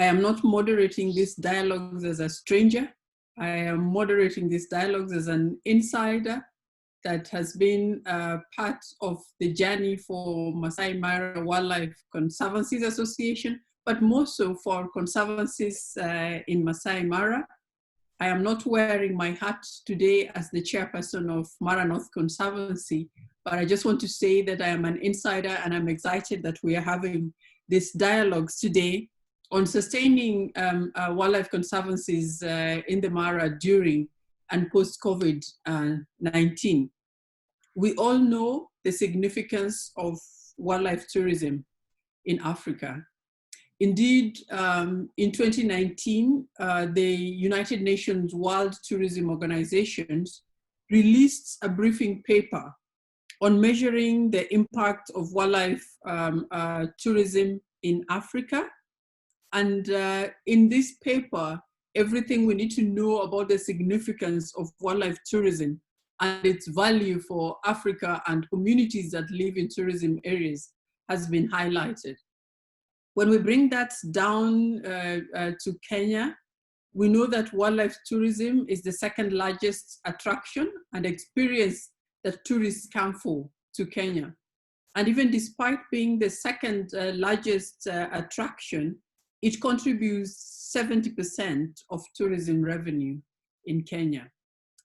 I am not moderating these dialogues as a stranger. I am moderating these dialogues as an insider that has been part of the journey for Maasai Mara Wildlife Conservancies Association, but more so for conservancies in Maasai Mara. I am not wearing my hat today as the chairperson of Mara North Conservancy, but I just want to say that I am an insider and I'm excited that we are having these dialogues today on sustaining wildlife conservancies in the Mara during and post-COVID-19. We all know the significance of wildlife tourism in Africa. Indeed, in 2019, the United Nations World Tourism Organizations released a briefing paper on measuring the impact of wildlife tourism in Africa. And in this paper, everything we need to know about the significance of wildlife tourism and its value for Africa and communities that live in tourism areas has been highlighted. When we bring that down to Kenya, we know that wildlife tourism is the second largest attraction and experience that tourists come for to Kenya. And even despite being the second largest attraction, it contributes 70% of tourism revenue in Kenya.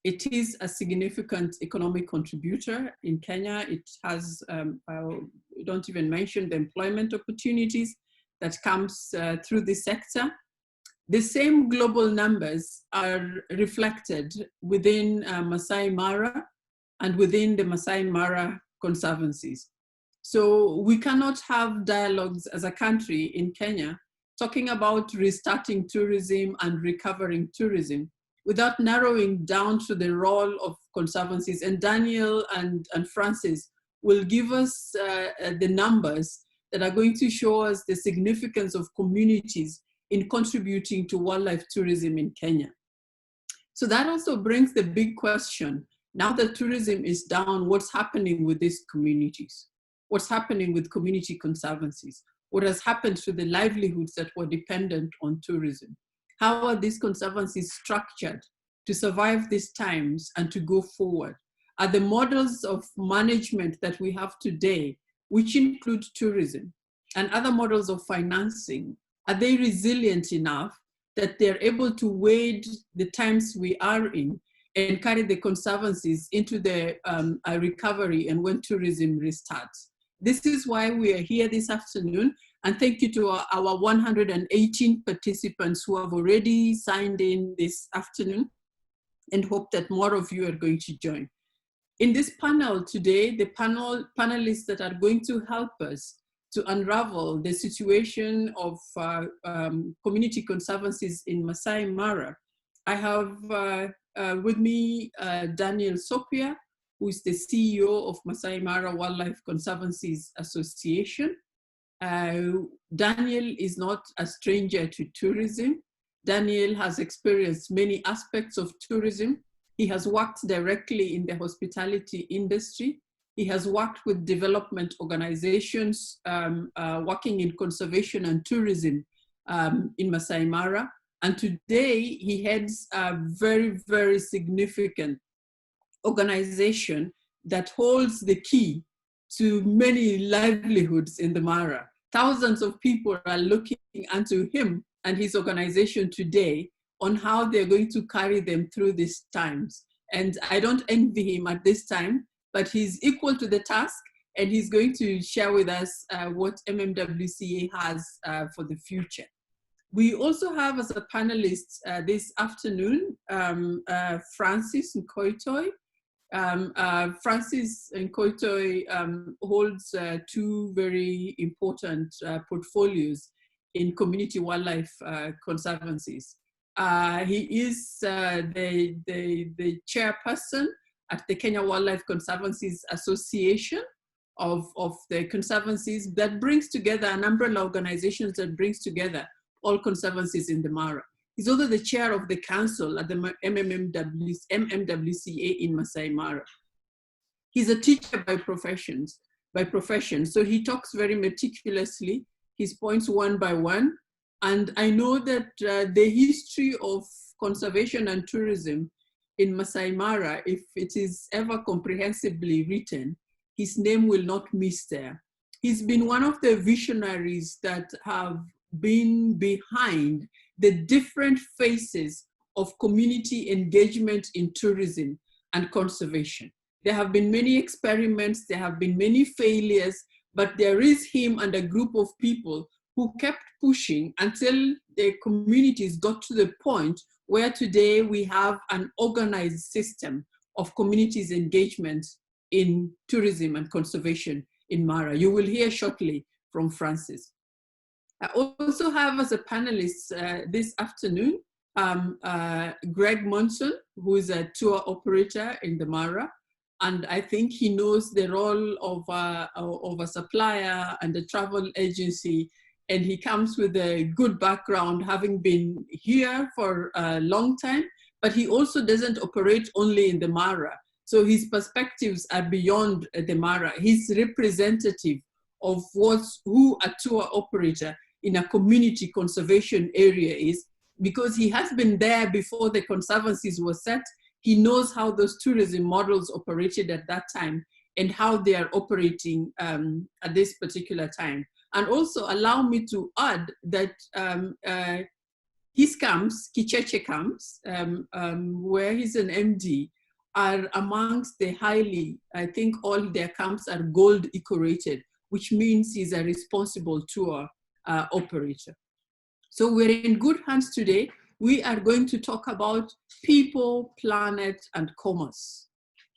It is a significant economic contributor in Kenya. It has, don't even mention the employment opportunities that comes through this sector. The same global numbers are reflected within Maasai Mara and within the Maasai Mara Conservancies. So we cannot have dialogues as a country in Kenya talking about restarting tourism and recovering tourism without narrowing down to the role of conservancies. And Daniel and Francis will give us the numbers that are going to show us the significance of communities in contributing to wildlife tourism in Kenya. So that also brings the big question. Now that tourism is down, what's happening with these communities? What's happening with community conservancies? What has happened to the livelihoods that were dependent on tourism? How are these conservancies structured to survive these times and to go forward? Are the models of management that we have today, which include tourism and other models of financing, are they resilient enough that they're able to wade the times we are in and carry the conservancies into the recovery and when tourism restarts? This is why we are here this afternoon, and thank you to our 118 participants who have already signed in this afternoon, and hope that more of you are going to join. In this panel today, the panelists that are going to help us to unravel the situation of community conservancies in Maasai Mara, I have with me Daniel Sopia, who is the CEO of Maasai Mara Wildlife Conservancies Association. Daniel is not a stranger to tourism. Daniel has experienced many aspects of tourism. He has worked directly in the hospitality industry. He has worked with development organizations, working in conservation and tourism in Maasai Mara. And today he heads a very, very significant organization that holds the key to many livelihoods in the Mara. Thousands of people are looking unto him and his organization today on how they're going to carry them through these times. And I don't envy him at this time, but he's equal to the task, and he's going to share with us what MMWCA has for the future. We also have as a panelist this afternoon, Francis Nkoitoi. Francis Nkoitoi holds two very important portfolios in community wildlife conservancies. He is the chairperson at the Kenya Wildlife Conservancies Association of the conservancies that brings together an umbrella organizations that brings together all conservancies in the Mara. He's also the chair of the council at the MMWCA in Maasai Mara. He's a teacher by profession, so he talks very meticulously. His points one by one, And I know that the history of conservation and tourism in Maasai Mara, if it is ever comprehensively written, his name will not miss there. He's been one of the visionaries that have been behind the different phases of community engagement in tourism and conservation. There have been many experiments, there have been many failures, but there is him and a group of people who kept pushing until the communities got to the point where today we have an organized system of communities engagement in tourism and conservation in Mara. You will hear shortly from Francis. I also have as a panelist this afternoon, Greg Monson, who is a tour operator in the Mara. And I think he knows the role of a supplier and a travel agency. And he comes with a good background, having been here for a long time, but he also doesn't operate only in the Mara. So his perspectives are beyond the Mara. He's representative of who a tour operator in a community conservation area is, because he has been there before the conservancies were set. He knows how those tourism models operated at that time and how they are operating at this particular time. And also allow me to add that his camps, Kicheche camps, where he's an MD, are amongst the highly, I think all their camps are gold eco-rated, which means he's a responsible tour operator. So we're in good hands today. We are going to talk about people, planet, and commerce.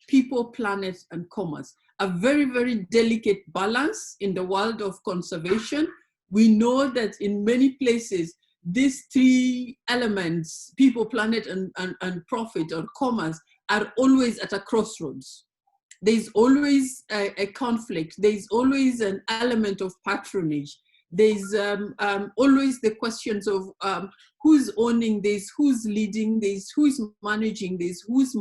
People, planet, and commerce. A very, very delicate balance in the world of conservation. We know that in many places, these three elements, people, planet, and profit or commerce, are always at a crossroads. There's always a conflict. There's always an element of patronage. There's always the questions of who's owning this, who's leading this, who's managing this, who's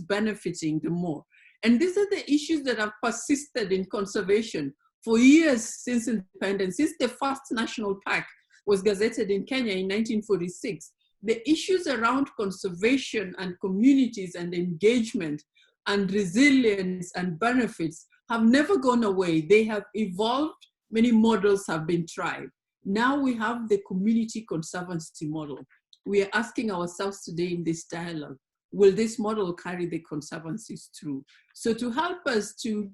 benefiting the more. And these are the issues that have persisted in conservation for years since independence, since the first national park was gazetted in Kenya in 1946. The issues around conservation and communities and engagement and resilience and benefits have never gone away. They have evolved. Many models have been tried. Now we have the community conservancy model. We are asking ourselves today in this dialogue, will this model carry the conservancies through? So to help us to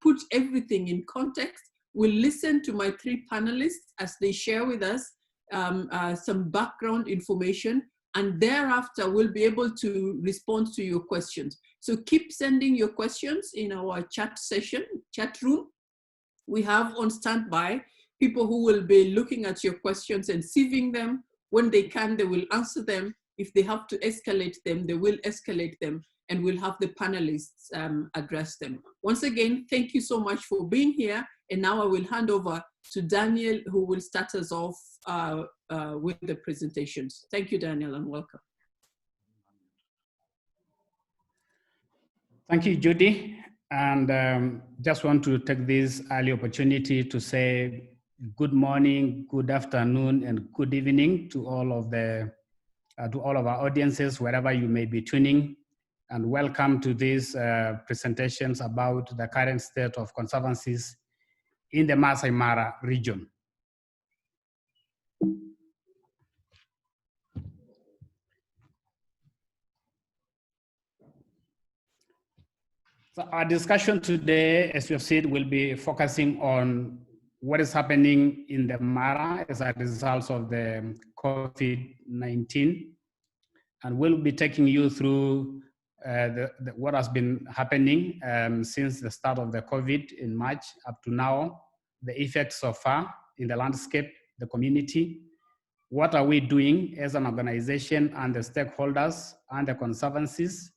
put everything in context, we'll listen to my three panelists as they share with us some background information, and thereafter we'll be able to respond to your questions. So keep sending your questions in our chat session, chat room. We have on standby people who will be looking at your questions and sieving them. When they can, they will answer them. If they have to escalate them, they will escalate them, and we'll have the panelists address them. Once again, thank you so much for being here. And now I will hand over to Daniel, who will start us off with the presentations. Thank you, Daniel, and welcome. Thank you, Judy. And just want to take this early opportunity to say good morning, good afternoon, and good evening to all of our audiences, wherever you may be tuning. And welcome to these presentations about the current state of conservancies in the Maasai Mara region. So our discussion today, as you have said, will be focusing on what is happening in the Mara as a result of the COVID-19. And we'll be taking you through what has been happening since the start of the COVID in March up to now, the effects so far in the landscape, the community. What are we doing as an organization and the stakeholders and the conservancies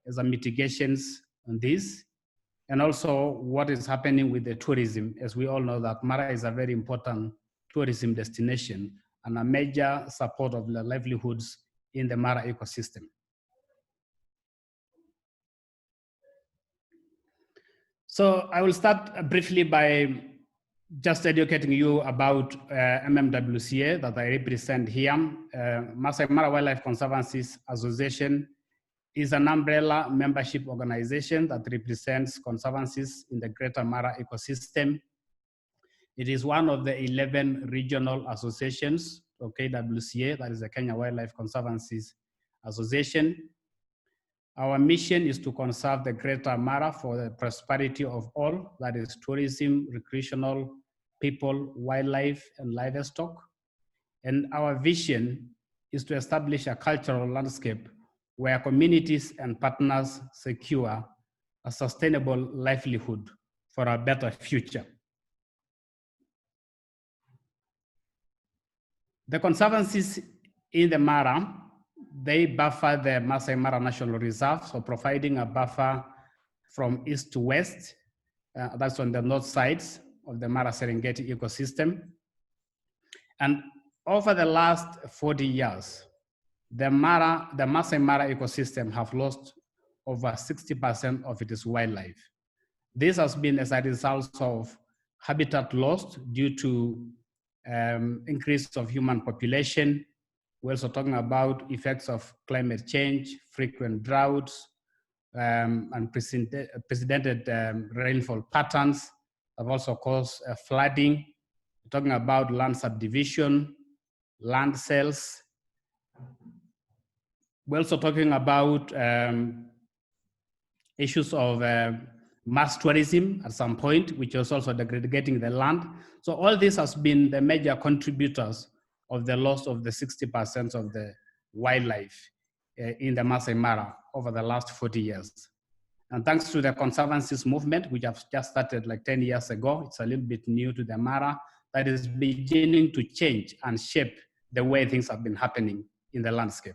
as a mitigations on this? And also what is happening with the tourism, as we all know that Mara is a very important tourism destination and a major support of the livelihoods in the Mara ecosystem. So I will start briefly by just educating you about MMWCA that I represent here. Maasai Mara Wildlife Conservancies Association is an umbrella membership organization that represents conservancies in the Greater Mara ecosystem. It is one of the 11 regional associations of KWCA, that is the Kenya Wildlife Conservancies Association. Our mission is to conserve the Greater Mara for the prosperity of all, that is tourism, recreational, people, wildlife, and livestock. And our vision is to establish a cultural landscape where communities and partners secure a sustainable livelihood for a better future. The conservancies in the Mara, they buffer the Maasai Mara National Reserve, so providing a buffer from east to west. That's on the north sides of the Mara Serengeti ecosystem. And over the last 40 years, the Maasai Mara ecosystem have lost over 60% of its wildlife. This has been as a result of habitat loss due to increase of human population. We're also talking about effects of climate change, frequent droughts, unprecedented rainfall patterns have also caused flooding. We're talking about land subdivision, land sales. We're also talking about issues of mass tourism at some point, which is also degrading the land. So all this has been the major contributors of the loss of the 60% of the wildlife in the Maasai Mara over the last 40 years. And thanks to the conservancies movement, which have just started like 10 years ago, it's a little bit new to the Mara, that is beginning to change and shape the way things have been happening in the landscape.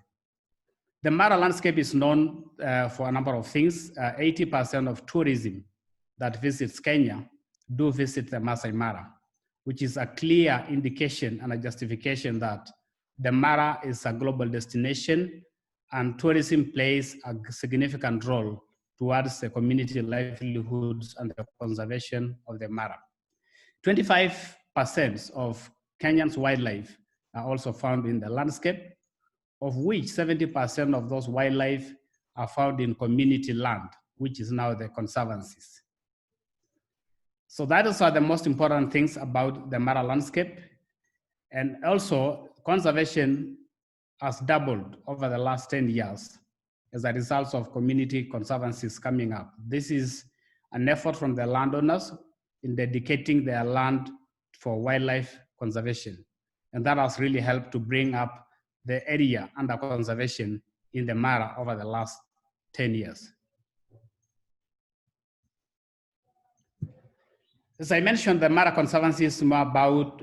The Mara landscape is known for a number of things. 80% of tourism that visits Kenya do visit the Maasai Mara, which is a clear indication and a justification that the Mara is a global destination and tourism plays a significant role towards the community livelihoods and the conservation of the Mara. 25% of Kenyan's wildlife are also found in the landscape, of which 70% of those wildlife are found in community land, which is now the conservancies. So those are the most important things about the Mara landscape. And also conservation has doubled over the last 10 years as a result of community conservancies coming up. This is an effort from the landowners in dedicating their land for wildlife conservation. And that has really helped to bring up the area under conservation in the Mara over the last 10 years. As I mentioned, the Mara Conservancy is more about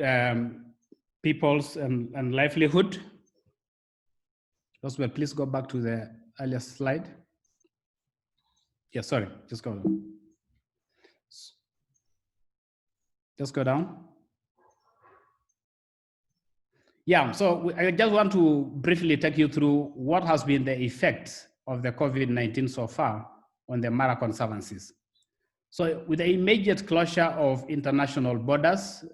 people's and livelihood. Oswald, please go back to the earlier slide. Yeah, sorry, just go down. Just go down. Yeah, so I just want to briefly take you through what has been the effect of the COVID-19 so far on the Mara Conservancies. So with the immediate closure of international borders,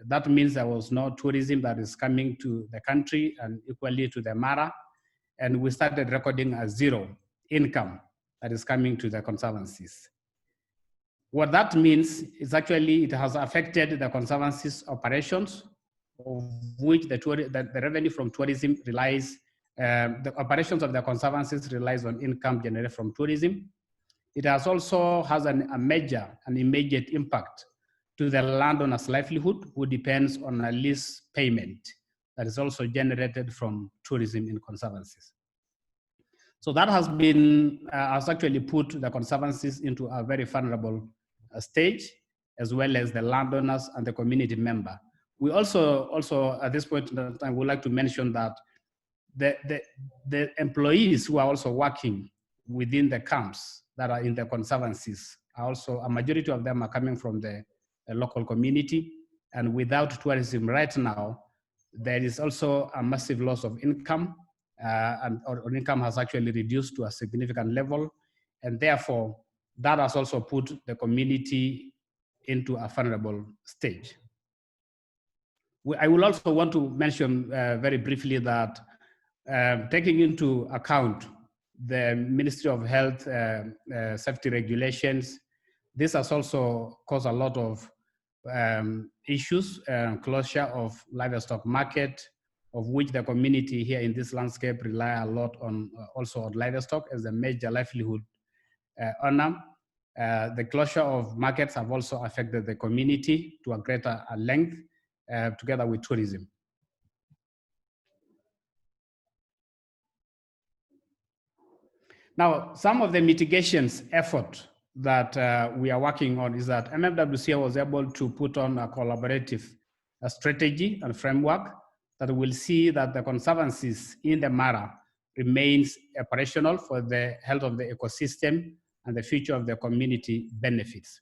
that means there was no tourism that is coming to the country and equally to the Mara. And we started recording a zero income that is coming to the conservancies. What that means is actually it has affected the conservancies' operations, of which the revenue from tourism relies, the operations of the conservancies relies on income generated from tourism. It has also has a major and immediate impact to the landowner's livelihood, who depends on a lease payment that is also generated from tourism in conservancies. So that has been, has actually put the conservancies into a very vulnerable stage, as well as the landowners and the community member. We also at this point in time, would like to mention that the employees who are also working within the camps that are in the conservancies are also, a majority of them are coming from the local community. And without tourism right now, there is also a massive loss of income, and our income has actually reduced to a significant level. And therefore, that has also put the community into a vulnerable stage. I will also want to mention very briefly that taking into account the Ministry of Health safety regulations, this has also caused a lot of issues, closure of livestock market, of which the community here in this landscape rely a lot on also on livestock as a major livelihood earner. The closure of markets have also affected the community to a greater length, together with tourism. Now, some of the mitigations effort that we are working on is that MMWCA was able to put on a collaborative strategy and framework that will see that the conservancies in the Mara remains operational for the health of the ecosystem and the future of the community benefits.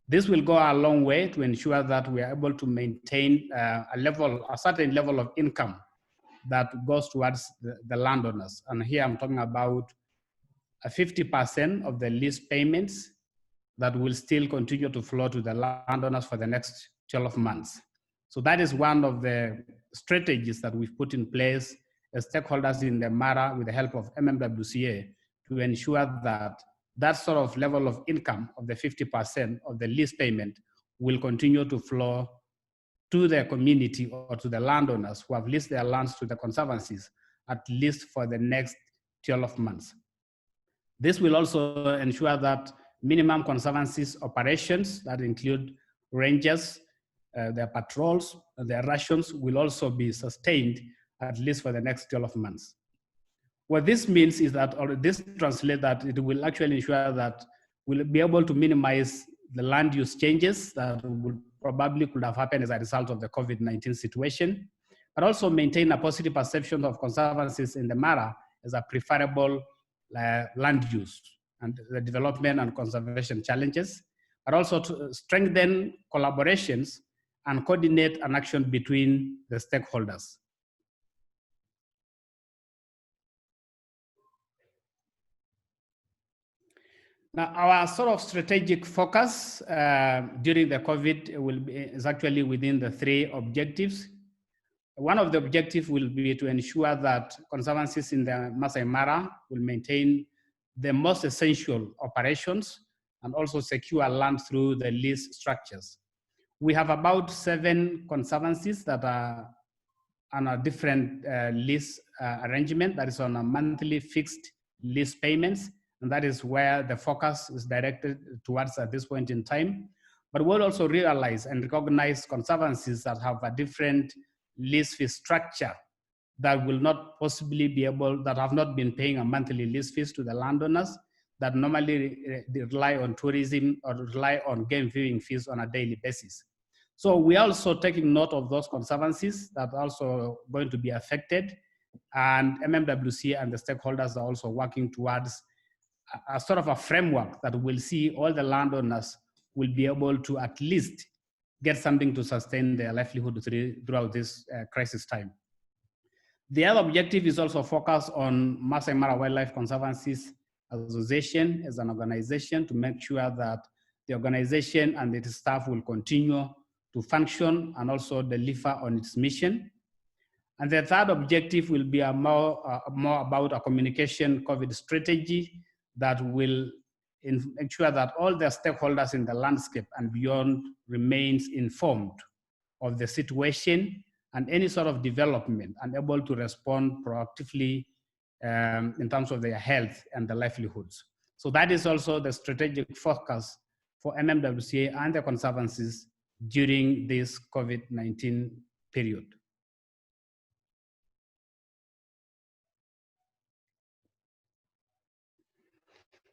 This will go a long way to ensure that we are able to maintain a certain level of income that goes towards the landowners. And here I'm talking about 50% of the lease payments that will still continue to flow to the landowners for the next 12 months. So that is one of the strategies that we've put in place as stakeholders in the Mara with the help of MMWCA to ensure that that sort of level of income of the 50% of the lease payment will continue to flow to the community or to the landowners who have leased their lands to the conservancies, at least for the next 12 months. This will also ensure that minimum conservancies operations that include rangers, their patrols, their rations will also be sustained at least for the next 12 months. What this means is that, or this translates that it will actually ensure that we'll be able to minimize the land use changes that would probably could have happened as a result of the COVID-19 situation, but also maintain a positive perception of conservancies in the Mara as a preferable land use and the development and conservation challenges, but also to strengthen collaborations and coordinate an action between the stakeholders. Now, our sort of strategic focus during the COVID is actually within the 3 objectives. One of the objectives will be to ensure that conservancies in the Maasai Mara will maintain the most essential operations and also secure land through the lease structures. We have about 7 conservancies that are on a different lease arrangement that is on a monthly fixed lease payments. And that is where the focus is directed towards at this point in time. But we'll also realize and recognize conservancies that have a different lease fee structure that will not possibly be able, that have not been paying a monthly lease fees to the landowners, that normally rely on tourism or rely on game viewing fees on a daily basis. So we are also taking note of those conservancies that are also going to be affected, and MMWCA and the stakeholders are also working towards a sort of a framework that will see all the landowners will be able to at least get something to sustain their livelihood throughout this crisis time. The other objective is also focused on Maasai Mara Wildlife Conservancies Association as an organization to make sure that the organization and its staff will continue to function and also deliver on its mission. And the third objective will be more about a communication COVID strategy that will ensure that all the stakeholders in the landscape and beyond remains informed of the situation and any sort of development and able to respond proactively in terms of their health and their livelihoods. So that is also the strategic focus for MMWCA and the conservancies during this COVID-19 period.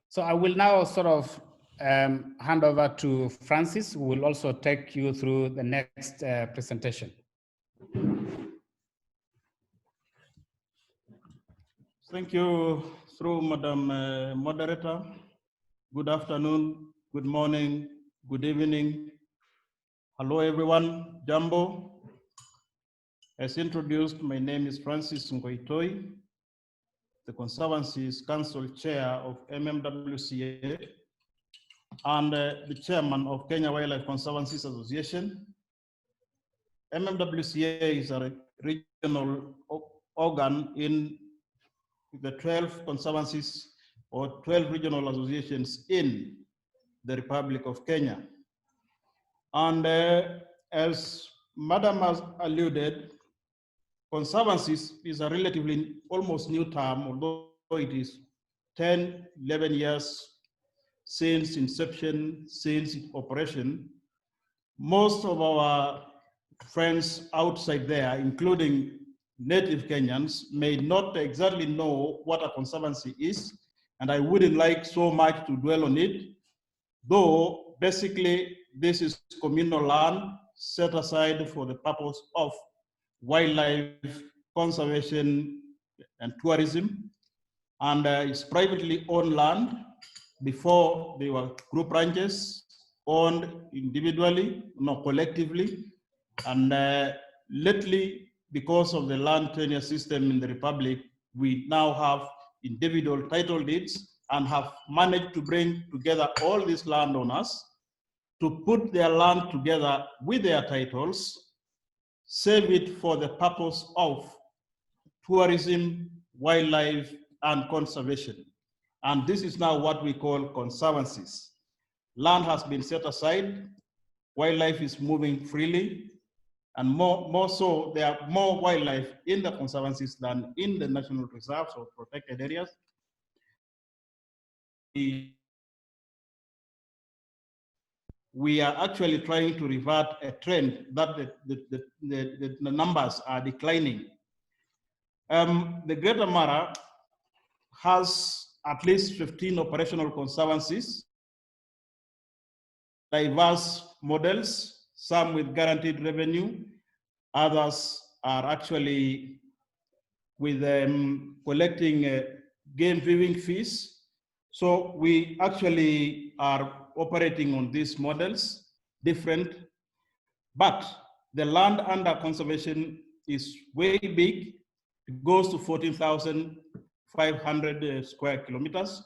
So I will now sort of hand over to Francis, who will also take you through the next presentation. Thank you, Madam Moderator. Good afternoon, good morning, good evening. Hello, everyone. Jambo. As introduced, my name is Francis Ngoitoi, the Conservancies Council Chair of MMWCA. and the chairman of Kenya Wildlife Conservancies Association. MMWCA is a regional organ in the 12 conservancies or 12 regional associations in the Republic of Kenya. And as Madam has alluded, conservancies is a relatively almost new term, although it is 10, 11 years since inception, since operation. Most of our friends outside there, including native Kenyans, may not exactly know what a conservancy is, and I wouldn't like so much to dwell on it, though basically this is communal land set aside for the purpose of wildlife conservation and tourism, and it's privately owned land. Before they were group ranches owned individually, not collectively, and lately, because of the land tenure system in the Republic, we now have individual title deeds and have managed to bring together all these landowners to put their land together with their titles, save it for the purpose of tourism, wildlife, and conservation. And this is now what we call conservancies. Land has been set aside, wildlife is moving freely, and more so, there are more wildlife in the conservancies than in the national reserves or protected areas. We are actually trying to revert a trend that the numbers are declining. The Greater Mara has at least 15 operational conservancies, diverse models, some with guaranteed revenue, others are actually with collecting game viewing fees. So we actually are operating on these models, different, but the land under conservation is way big. It goes to 14,500 square kilometers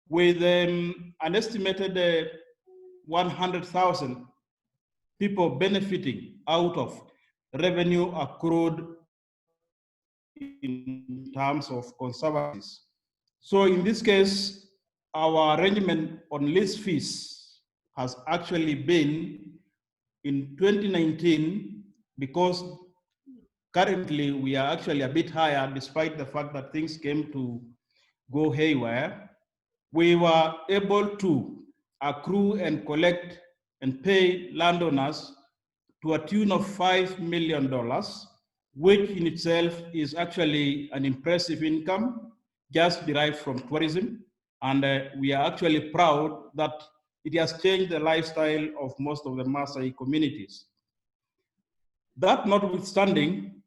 with an estimated 100,000 people benefiting out of revenue accrued in terms of conservancies. So in this case, our arrangement on lease fees has actually been in 2019, because currently we are actually a bit higher despite the fact that things came to go haywire. We were able to accrue and collect and pay landowners to a tune of $5 million, which in itself is actually an impressive income just derived from tourism. And we are actually proud that it has changed the lifestyle of most of the Maasai communities. That notwithstanding,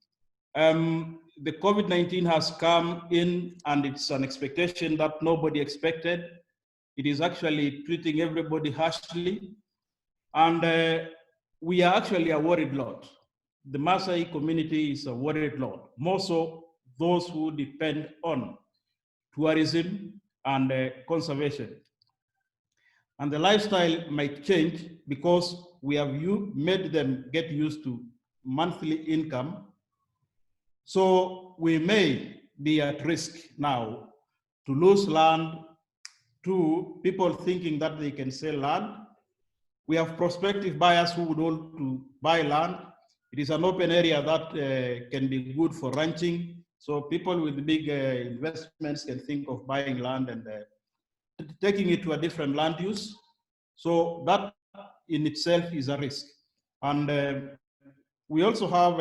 the COVID-19 has come in, and it's an expectation that nobody expected. It is actually treating everybody harshly. And we are actually a worried lot. The Maasai community is a worried lot, more so those who depend on tourism and conservation. And the lifestyle might change because we have made them get used to monthly income. So we may be at risk now to lose land to people thinking that they can sell land. We have prospective buyers who would want to buy land. It is an open area that can be good for ranching. So people with big investments can think of buying land and taking it to a different land use. So that in itself is a risk. And we also have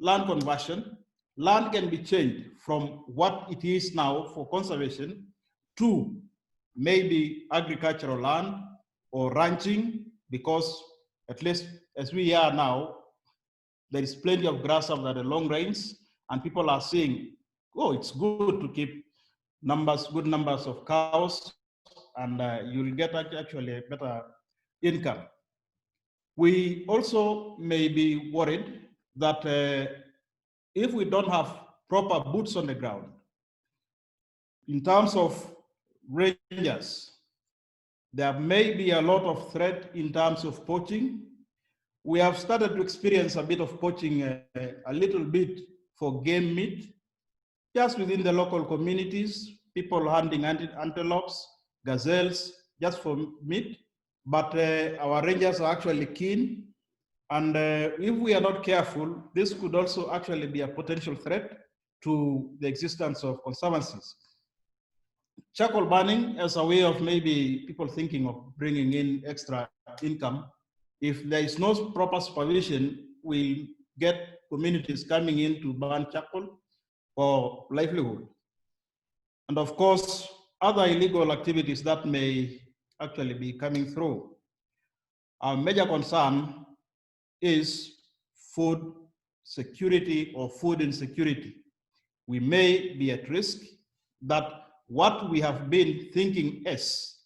land conversion. Land can be changed from what it is now for conservation to maybe agricultural land or ranching, because at least as we are now, there is plenty of grass after the long rains, and people are saying, oh, it's good to keep good numbers of cows, and you'll get actually a better income. We also may be worried that if we don't have proper boots on the ground, in terms of rangers, There may be a lot of threat in terms of poaching. We have started to experience a bit of poaching, a little bit for game meat, just within the local communities, people hunting antelopes, gazelles, just for meat. But our rangers are actually keen. And if we are not careful, this could also actually be a potential threat to the existence of conservancies. Charcoal burning as a way of maybe people thinking of bringing in extra income. If there is no proper supervision, we get communities coming in to burn charcoal for livelihood. And of course, other illegal activities that may actually be coming through. Our major concern is food security or food insecurity. We may be at risk that what we have been thinking as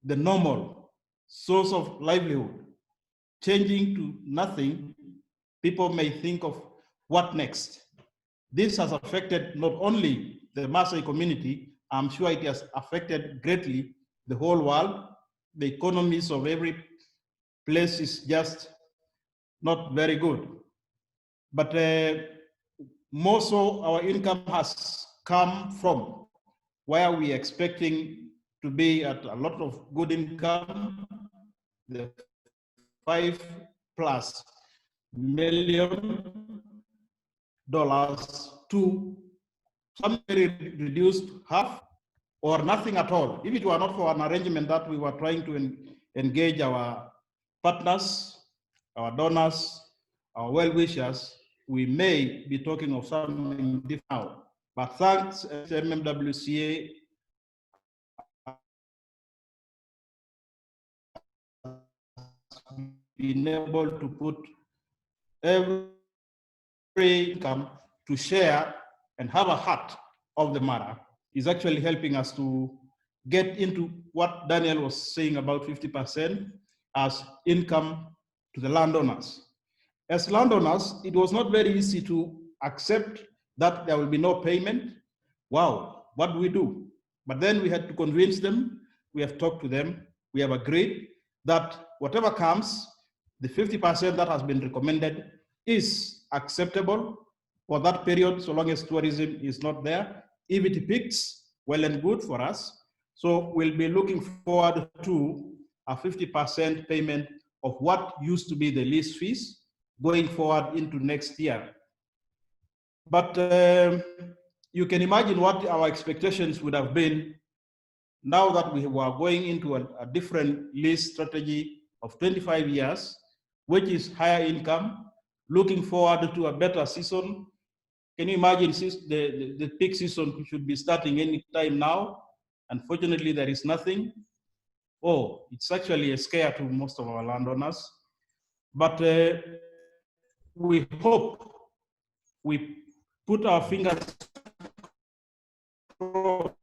the normal source of livelihood, changing to nothing, people may think of what next. This has affected not only the Maasai community, I'm sure it has affected greatly the whole world. The economies of every place is just not very good. But more so, our income has come from where we are expecting to be at a lot of good income, the $5+ million to some reduced half or nothing at all. If it were not for an arrangement that we were trying to engage our partners, our donors, our well-wishers, we may be talking of something different now. But thanks to MMWCA being able to put every income to share and have a heart of the matter is actually helping us to get into what Daniel was saying about 50% as income to the landowners. As landowners, it was not very easy to accept that there will be no payment. Wow, what do we do? But then we had to convince them, we have talked to them, we have agreed that whatever comes, the 50% that has been recommended is acceptable for that period, so long as tourism is not there. If it peaks, well and good for us. So we'll be looking forward to a 50% payment of what used to be the lease fees going forward into next year. But you can imagine what our expectations would have been now that we were going into a different lease strategy of 25 years, which is higher income, looking forward to a better season. Can you imagine the peak season should be starting any time now? Unfortunately, there is nothing. Oh, it's actually a scare to most of our landowners. But we hope we put our fingers crossed.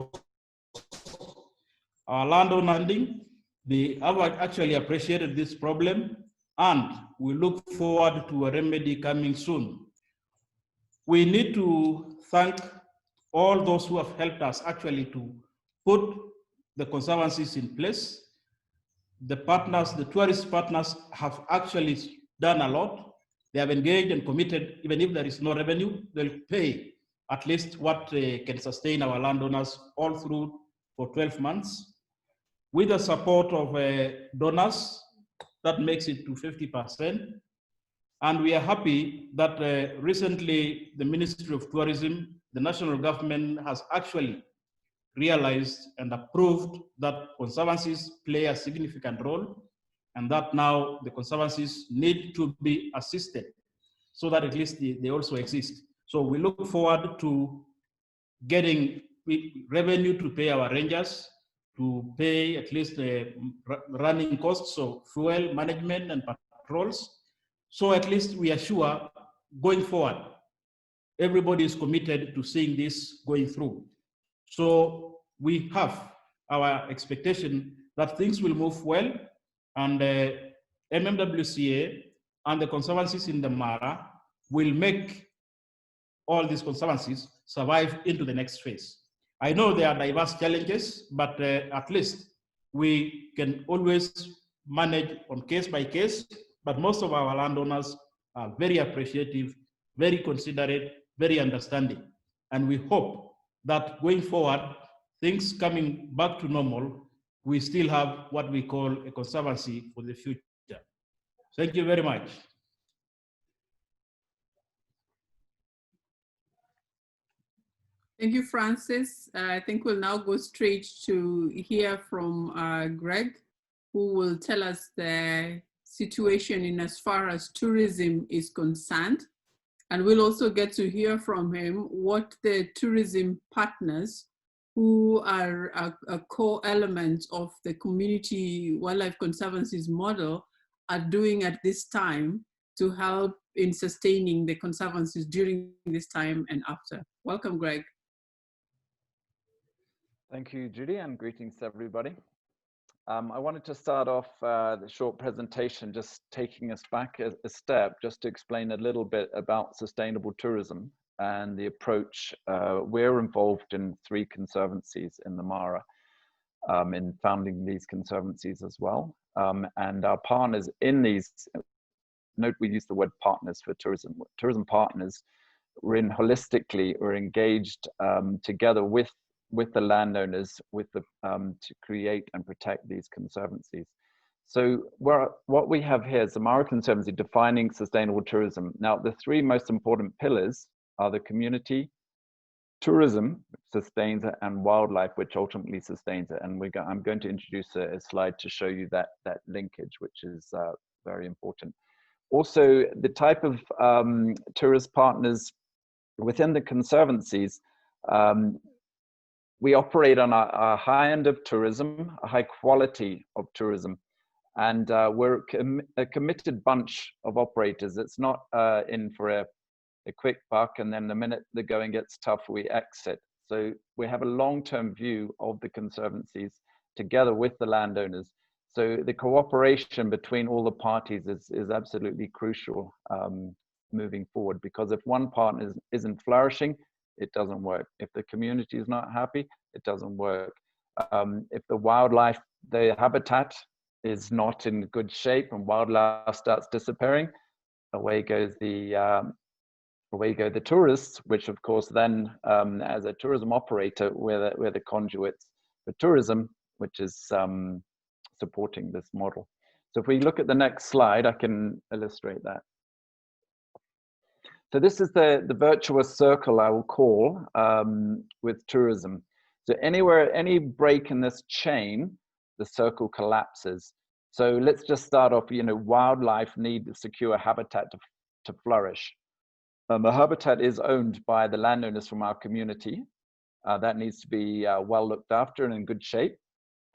Our landowner landing, they have actually appreciated this problem, and we look forward to a remedy coming soon. We need to thank all those who have helped us actually to put the conservancies in place. The partners, the tourist partners have actually done a lot. They have engaged and committed, even if there is no revenue, they'll pay at least what can sustain our landowners all through for 12 months. With the support of donors, that makes it to 50%. And we are happy that recently the Ministry of Tourism, the national government has actually realized and approved that conservancies play a significant role, and that now the conservancies need to be assisted so that at least they also exist. So we look forward to getting revenue to pay our rangers, to pay at least the running costs of fuel management and patrols. So at least we are sure going forward, everybody is committed to seeing this going through. So we have our expectation that things will move well, and MMWCA and the conservancies in the Mara will make all these conservancies survive into the next phase. I know there are diverse challenges, but at least we can always manage on case by case, but most of our landowners are very appreciative, very considerate, very understanding. And we hope that going forward, things coming back to normal, we still have what we call a conservancy for the future. Thank you very much. Thank you, Francis. I think we'll now go straight to hear from Greg, who will tell us the situation in as far as tourism is concerned. And we'll also get to hear from him what the tourism partners who are a core element of the community wildlife conservancies model are doing at this time to help in sustaining the conservancies during this time and after. Welcome, Greg. Thank you, Judy, and greetings to everybody. I wanted to start off the short presentation just taking us back a step just to explain a little bit about sustainable tourism and the approach. We're involved in 3 conservancies in the Mara, in founding these conservancies as well. And our partners in these, note we use the word partners for tourism. Tourism partners, we're in holistically, we're engaged together with the landowners, with the to create and protect these conservancies. So what we have here is the Mara Conservancy defining sustainable tourism. Now, the 3 most important pillars are the community, tourism, which sustains it, and wildlife, which ultimately sustains it. And I'm going to introduce a slide to show you that linkage, which is very important. Also, the type of tourist partners within the conservancies, we operate on a high end of tourism, a high quality of tourism, and we're a committed bunch of operators. It's not in for a quick buck, and then the minute the going gets tough, we exit. So we have a long-term view of the conservancies together with the landowners. So the cooperation between all the parties is absolutely crucial moving forward, because if one partner isn't flourishing, it doesn't work. If the community is not happy, it doesn't work. If the wildlife, the habitat is not in good shape and wildlife starts disappearing, away go the tourists, which of course then, as a tourism operator, we're the conduits for tourism, which is supporting this model. So if we look at the next slide, I can illustrate that. So this is the virtuous circle, I will call, with tourism. So any break in this chain, the circle collapses. So let's just start off, wildlife need secure habitat to flourish. The habitat is owned by the landowners from our community. That needs to be well looked after and in good shape.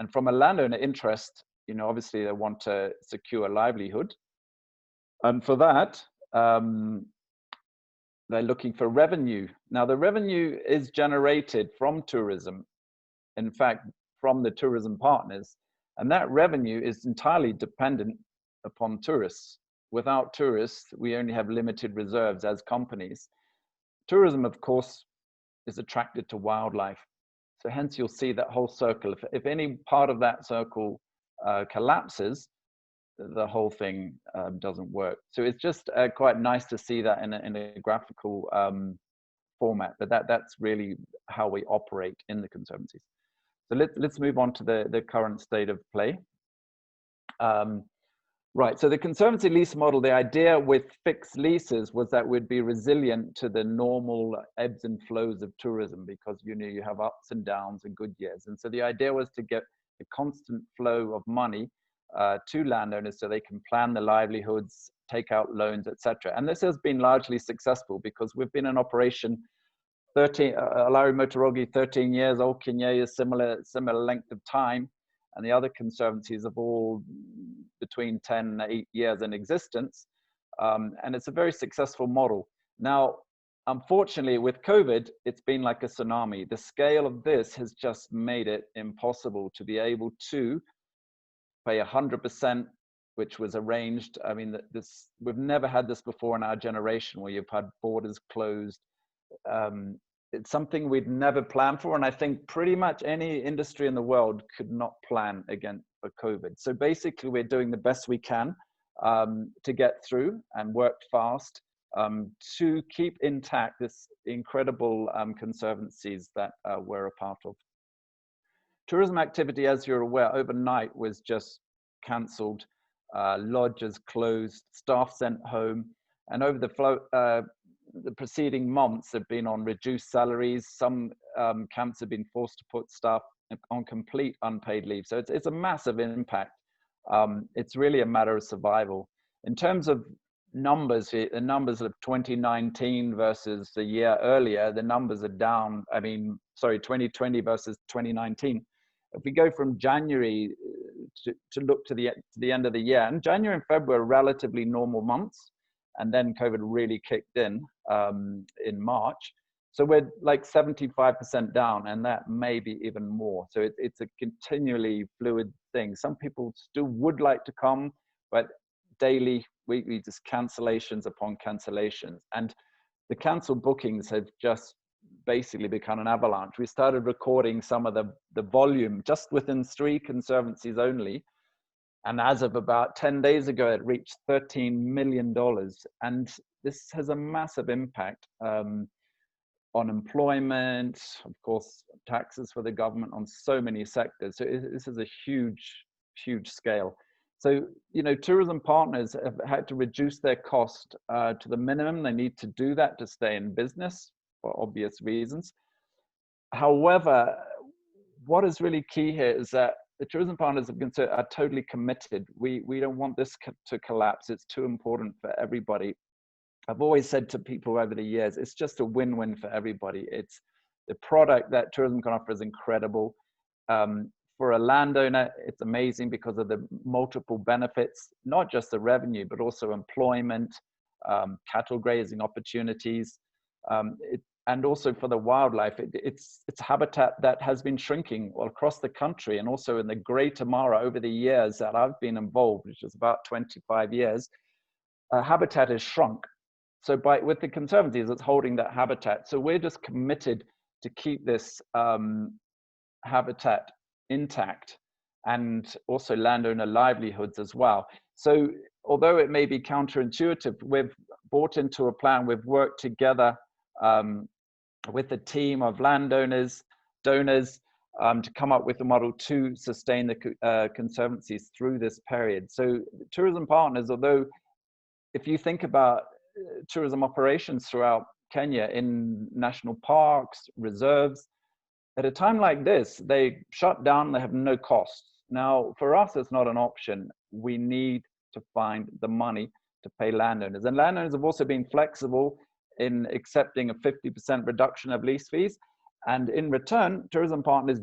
And from a landowner interest, obviously they want to secure a livelihood. And for that, they're looking for revenue. Now, the revenue is generated from tourism, in fact, from the tourism partners, and that revenue is entirely dependent upon tourists. Without tourists, we only have limited reserves as companies. Tourism, of course, is attracted to wildlife. So hence you'll see that whole circle. If any part of that circle collapses, the whole thing doesn't work. So it's just quite nice to see that in a graphical format, but that's really how we operate in the conservancies. So let's move on to the current state of play. Right, so the conservancy lease model, the idea with fixed leases was that we'd be resilient to the normal ebbs and flows of tourism, because you have ups and downs and good years. And so the idea was to get a constant flow of money to landowners so they can plan their livelihoods, take out loans, etc. And this has been largely successful because we've been in operation 13, Alari Motorogi 13 years, Old Kenya is similar length of time, and the other conservancies have all between 10 and 8 years in existence. And it's a very successful model. Now, unfortunately, with COVID, it's been like a tsunami. The scale of this has just made it impossible to be able to pay 100%, which was arranged. I mean, we've never had this before in our generation, where you've had borders closed, it's something we'd never planned for. And I think pretty much any industry in the world could not plan again for COVID. So basically we're doing the best we can to get through and work fast to keep intact this incredible conservancies that we're a part of. Tourism activity, as you're aware, overnight was just cancelled. Lodges closed, staff sent home, and over the preceding months have been on reduced salaries. Some camps have been forced to put staff on complete unpaid leave. So it's a massive impact. It's really a matter of survival. In terms of numbers, the numbers of 2019 versus the year earlier, the numbers are down. 2020 versus 2019. If we go from January to look to the end of the year, and January and February are relatively normal months, and then COVID really kicked in March. So we're like 75% down, and that may be even more. So it's a continually fluid thing. Some people still would like to come, but daily, weekly, just cancellations upon cancellations. And the cancelled bookings have just basically become an avalanche. We started recording some of the volume just within 3 conservancies only. And as of about 10 days ago, it reached $13 million. And this has a massive impact on employment, of course, taxes for the government on so many sectors. So this is a huge, huge scale. So, tourism partners have had to reduce their cost to the minimum. They need to do that to stay in business for obvious reasons. However, what is really key here is that the tourism partners are totally committed. We don't want this to collapse. It's too important for everybody. I've always said to people over the years, it's just a win-win for everybody. It's the product that tourism can offer is incredible. For a landowner, it's amazing because of the multiple benefits, not just the revenue, but also employment, cattle grazing opportunities, and also for the wildlife. It's habitat that has been shrinking all across the country, and also in the Greater Mara over the years that I've been involved, which is about 25 years, habitat has shrunk. So with the conservancies, it's holding that habitat. So we're just committed to keep this habitat intact, and also landowner livelihoods as well. So although it may be counterintuitive, we've bought into a plan. We've worked together with a team of landowners, donors, to come up with a model to sustain the conservancies through this period. So tourism partners, although if you think about tourism operations throughout Kenya in national parks, reserves, at a time like this, they shut down, they have no costs. Now, for us, it's not an option. We need to find the money to pay landowners. And landowners have also been flexible in accepting a 50% reduction of lease fees. And in return, tourism partners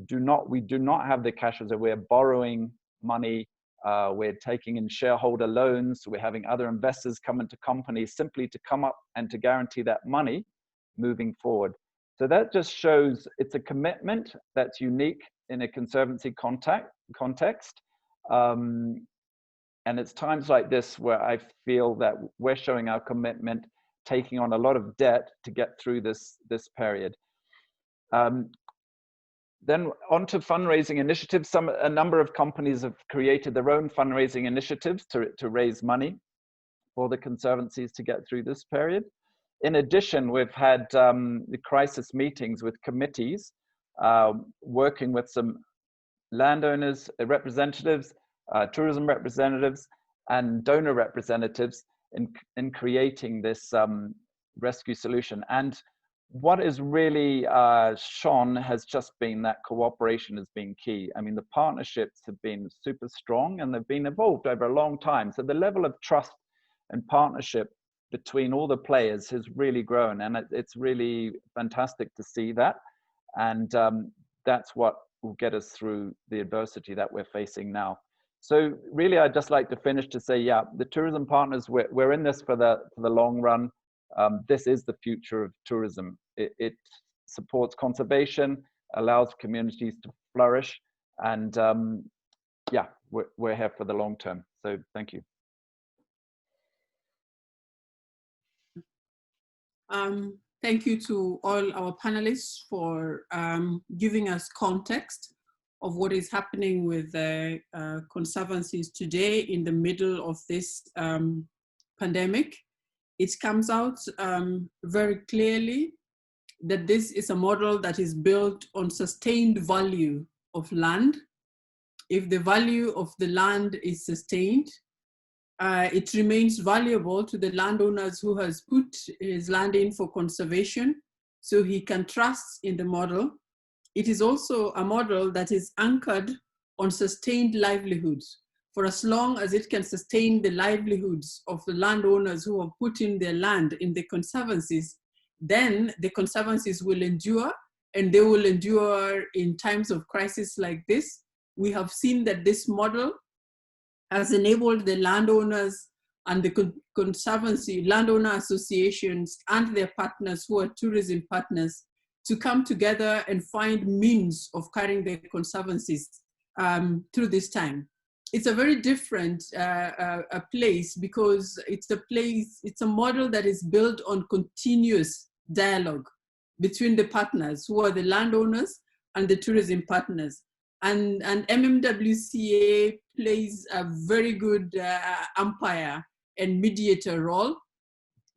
we do not have the cash, so we're borrowing money, we're taking in shareholder loans, we're having other investors come into companies simply to come up and to guarantee that money moving forward. So that just shows it's a commitment that's unique in a conservancy context. And it's times like this where I feel that we're showing our commitment, taking on a lot of debt to get through this period. Then on to fundraising initiatives. A number of companies have created their own fundraising initiatives to raise money for the conservancies to get through this period. In addition, we've had the crisis meetings with committees, working with some landowners, representatives, tourism representatives, and donor representatives in creating this rescue solution. And what is really shone has just been that cooperation has been key. I mean, the partnerships have been super strong, and they've been evolved over a long time. So the level of trust and partnership between all the players has really grown, and it's really fantastic to see that. And that's what will get us through the adversity that we're facing now. So really, I'd just like to finish to say, yeah, the tourism partners, we're in this for the long run. This is the future of tourism. It supports conservation, allows communities to flourish, and yeah, we're here for the long term. So thank Thank you to all our panelists for giving us context of what is happening with the conservancies today in the middle of this pandemic. It comes out very clearly that this is a model that is built on sustained value of land. If the value of the land is sustained, it remains valuable to the landowners who has put his land in for conservation, so he can trust in the model. It is also a model that is anchored on sustained livelihoods. For as long as it can sustain the livelihoods of the landowners who have put in their land in the conservancies, then the conservancies will endure, and they will endure in times of crisis like this. We have seen that this model has enabled the landowners and the conservancy, landowner associations and their partners who are tourism partners to come together and find means of carrying their conservancies through this time. It's a very different a place because it's a model that is built on continuous dialogue between the partners who are the landowners and the tourism partners. And MMWCA plays a very good umpire and mediator role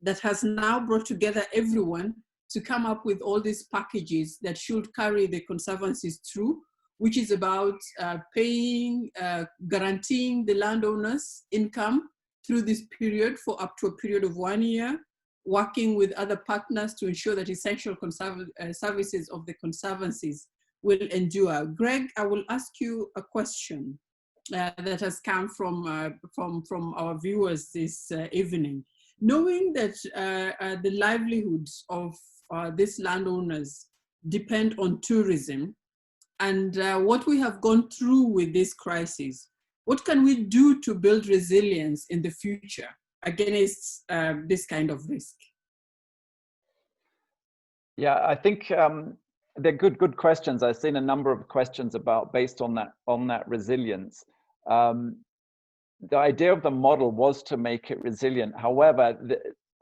that has now brought together everyone to come up with all these packages that should carry the conservancies through, which is about paying, guaranteeing the landowners income through this period for up to a period of 1 year, working with other partners to ensure that essential services of the conservancies will endure. Greg, I will ask you a question that has come from our viewers this evening. Knowing that the livelihoods of these landowners depend on tourism, and what we have gone through with this crisis, what can we do to build resilience in the future against this kind of risk? Yeah, I think they're good questions. I've seen a number of questions based on that resilience. The idea of the model was to make it resilient. However,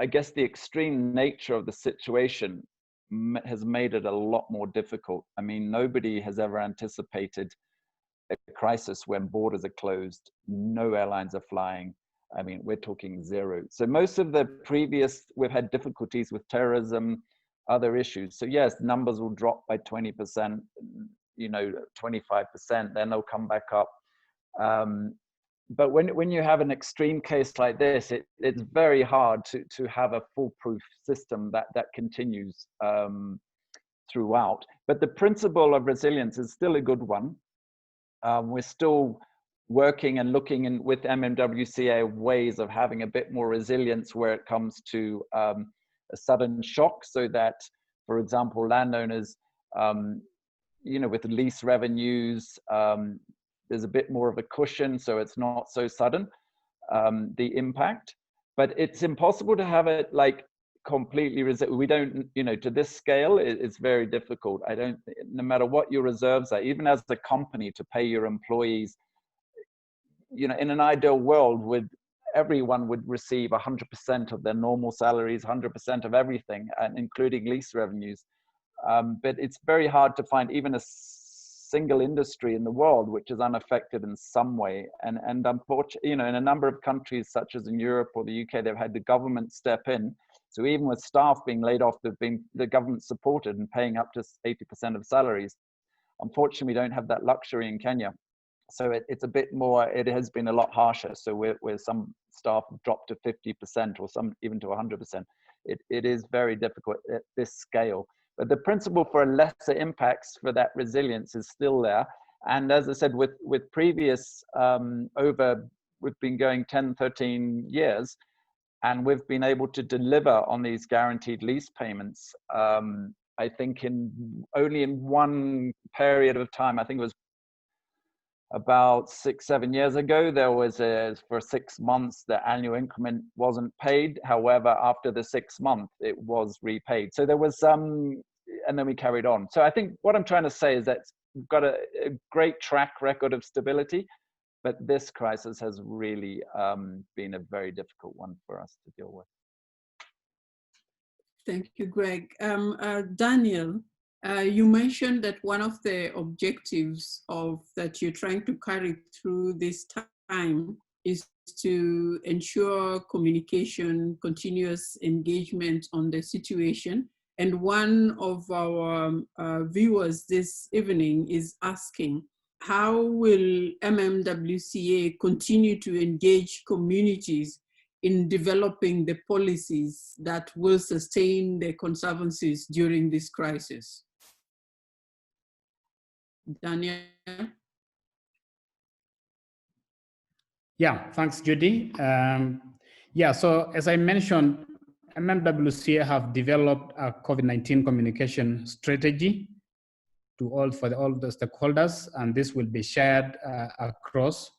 I guess the extreme nature of the situation has made it a lot more difficult. I mean, nobody has ever anticipated a crisis when borders are closed, no airlines are flying. I mean, we're talking zero. So most of the previous, we've had difficulties with terrorism, other issues. So yes, numbers will drop by 20%, 25%, then they'll come back up. But when you have an extreme case like this, it's very hard to have a foolproof system that continues throughout. But the principle of resilience is still a good one. We're still working and looking with MMWCA ways of having a bit more resilience where it comes to a sudden shock, so that, for example, landowners, with lease revenues, there's a bit more of a cushion, so it's not so sudden, the impact. But it's impossible to have it like completely we don't, to this scale, it's very difficult. No matter what your reserves are, even as a company, to pay your employees, in an ideal world, everyone would receive 100% of their normal salaries, 100% of everything, and including lease revenues. But it's very hard to find even a single industry in the world which is unaffected in some way. And unfortunately, in a number of countries, such as in Europe or the UK, they've had the government step in. So even with staff being laid off, the government supported and paying up to 80% of salaries. Unfortunately, we don't have that luxury in Kenya. So it's a bit more, it has been a lot harsher. So where some staff dropped to 50% or some even to 100%, it is very difficult at this scale. But the principle for lesser impacts for that resilience is still there. And as I said, with previous, we've been going 10, 13 years, and we've been able to deliver on these guaranteed lease payments. I think only in one period of time, I think it was about 6-7 years ago, there was for 6 months, the annual increment wasn't paid. However, after the 6th month, it was repaid. So there was some, and then we carried on. So I think what I'm trying to say is that we've got a great track record of stability, but this crisis has really been a very difficult one for us to deal with. Thank you, Greg. Daniel, you mentioned that one of the objectives that you're trying to carry through this time is to ensure communication, continuous engagement on the situation. And one of our viewers this evening is asking, how will MMWCA continue to engage communities in developing the policies that will sustain the conservancies during this crisis? Daniel? Yeah, thanks, Judy. Yeah, so as I mentioned, MMWCA have developed a COVID-19 communication strategy for all the stakeholders, and this will be shared across.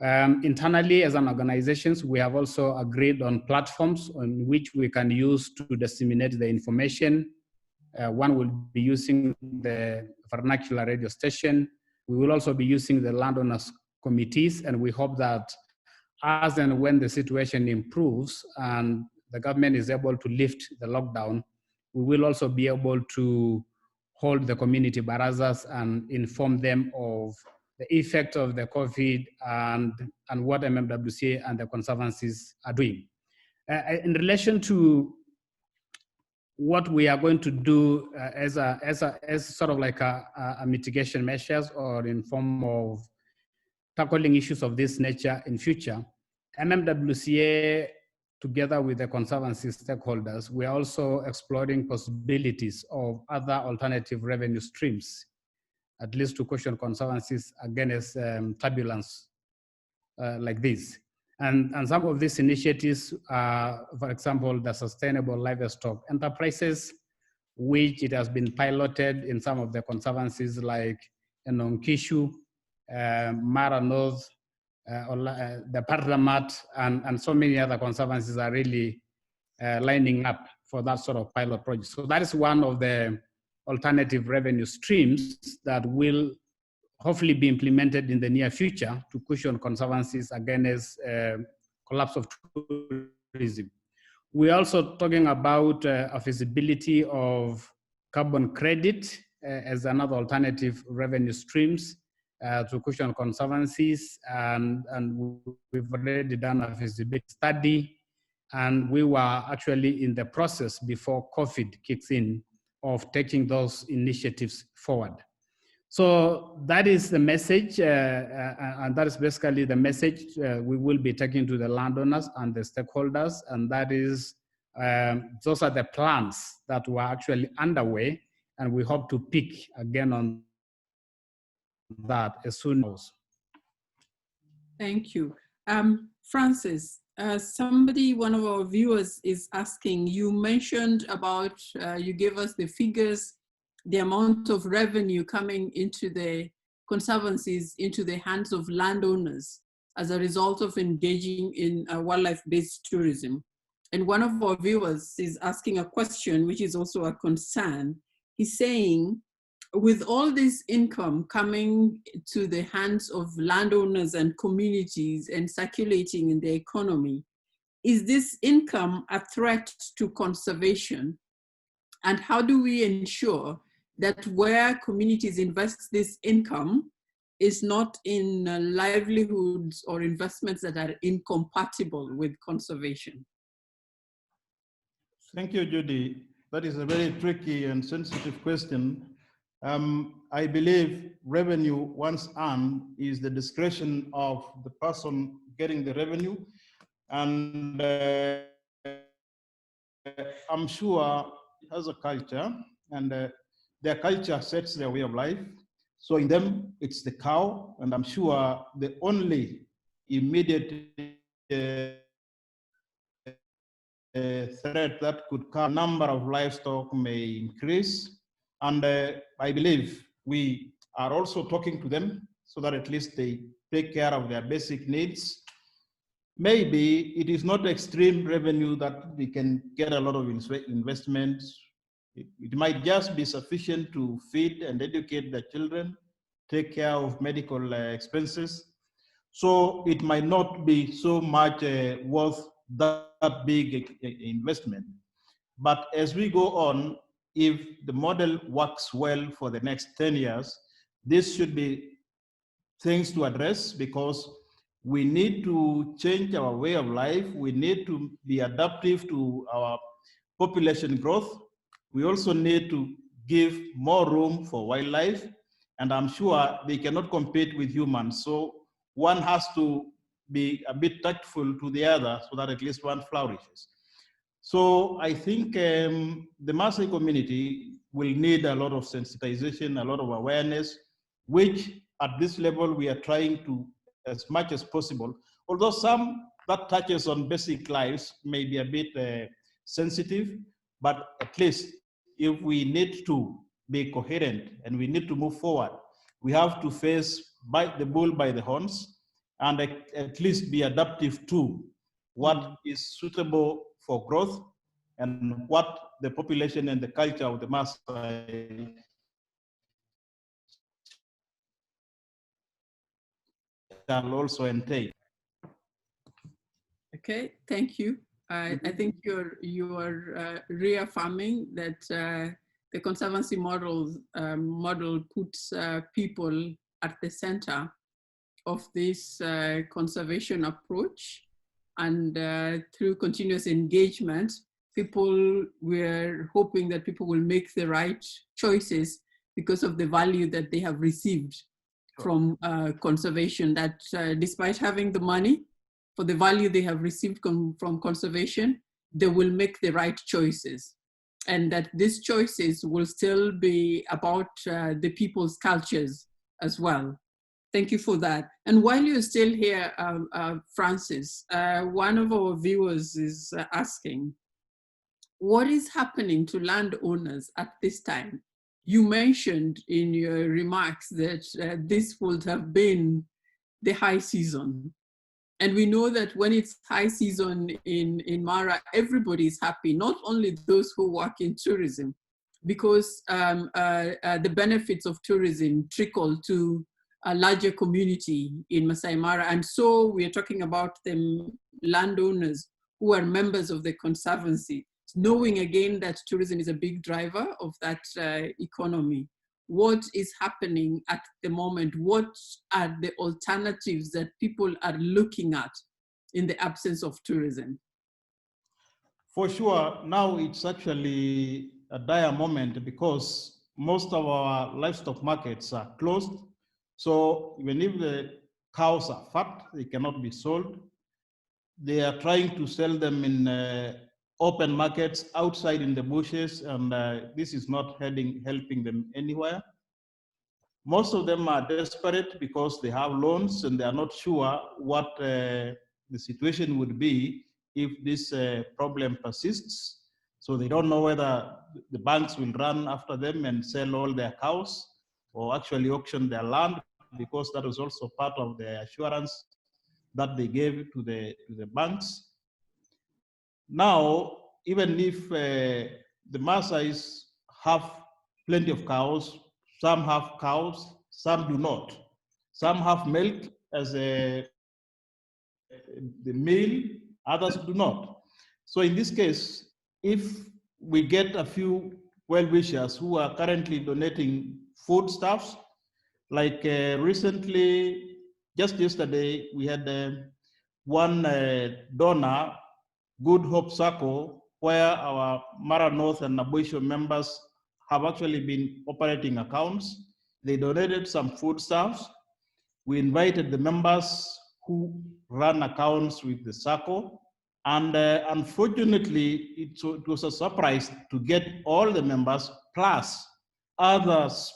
Internally, as an organization, we have also agreed on platforms on which we can use to disseminate the information. One will be using the vernacular radio station. We will also be using the landowners committees, and we hope that as and when the situation improves and the government is able to lift the lockdown, we will also be able to hold the community barazas and inform them of the effect of the COVID and what MMWCA and the conservancies are doing. In relation to what we are going to do as sort of like a mitigation measures or in form of tackling issues of this nature in future, MMWCA, together with the conservancy stakeholders, we are also exploring possibilities of other alternative revenue streams, at least to cushion conservancies against turbulence like this. And some of these initiatives are, for example, the sustainable livestock enterprises, which it has been piloted in some of the conservancies like Nonkishu, Mara North, the Parliament, and so many other conservancies are really lining up for that sort of pilot project. So that is one of the alternative revenue streams that will hopefully be implemented in the near future to cushion conservancies against collapse of tourism. We're also talking about a feasibility of carbon credit as another alternative revenue streams to cushion conservancies, and we've already done a feasibility study, and we were actually in the process before COVID kicks in of taking those initiatives forward. So that is the message, and that is basically the message we will be taking to the landowners and the stakeholders, and that is, those are the plans that were actually underway, and we hope to pick again on that as soon as. Thank you. Francis, one of our viewers is asking, you mentioned about, you gave us the figures, the amount of revenue coming into the conservancies, into the hands of landowners as a result of engaging in wildlife-based tourism. And one of our viewers is asking a question, which is also a concern. He's saying, with all this income coming to the hands of landowners and communities and circulating in the economy, is this income a threat to conservation? And how do we ensure that where communities invest this income is not in livelihoods or investments that are incompatible with conservation? Thank you, Judy. That is a very tricky and sensitive question. I believe revenue, once earned, is the discretion of the person getting the revenue. And I'm sure it has a culture, and their culture sets their way of life. So in them, it's the cow, and I'm sure the only immediate threat that could come, number of livestock may increase. And I believe we are also talking to them so that at least they take care of their basic needs. Maybe it is not extreme revenue that we can get a lot of investments. It might just be sufficient to feed and educate the children, take care of medical expenses. So it might not be so much worth that big investment. But as we go on, if the model works well for the next 10 years, this should be things to address, because we need to change our way of life. We need to be adaptive to our population growth. We also need to give more room for wildlife, and I'm sure they cannot compete with humans. So one has to be a bit tactful to the other so that at least one flourishes. So I think the Maasai community will need a lot of sensitization, a lot of awareness, which at this level we are trying to, as much as possible, although some that touches on basic lives may be a bit sensitive, but at least if we need to be coherent and we need to move forward, we have to bite the bull by the horns and at least be adaptive to what is suitable for growth and what the population and the culture of the Maasai shall also entail. Okay, thank you. I think you're reaffirming that the Conservancy model puts people at the center of this conservation approach, and through continuous engagement, we're hoping that people will make the right choices because of the value that they have received from conservation, that despite having the money, for the value they have received from conservation, they will make the right choices. And that these choices will still be about the people's cultures as well. Thank you for that. And while you're still here, Francis, one of our viewers is asking, what is happening to landowners at this time? You mentioned in your remarks that this would have been the high season. And we know that when it's high season in Mara, everybody is happy, not only those who work in tourism, because the benefits of tourism trickle to a larger community in Masai Mara. And so we are talking about the landowners who are members of the Conservancy, knowing again that tourism is a big driver of that economy. What is happening at the moment? What are the alternatives that people are looking at in the absence of tourism? For sure, now it's actually a dire moment because most of our livestock markets are closed. So even if the cows are fat, they cannot be sold. They are trying to sell them in open markets outside in the bushes, and this is not helping them anywhere. Most of them are desperate because they have loans and they are not sure what the situation would be if this problem persists. So they don't know whether the banks will run after them and sell all their cows or actually auction their land, because that was also part of the assurance that they gave to the banks. Now, even if the Maasais have plenty of cows, some have cows, some do not. Some have milk as the meal, others do not. So in this case, if we get a few well-wishers who are currently donating foodstuffs, like recently, just yesterday, we had one donor, Good Hope Circle, where our Mara North and Naboisho members have actually been operating accounts. They donated some foodstuffs. We invited the members who run accounts with the circle. And unfortunately, it was a surprise to get all the members plus others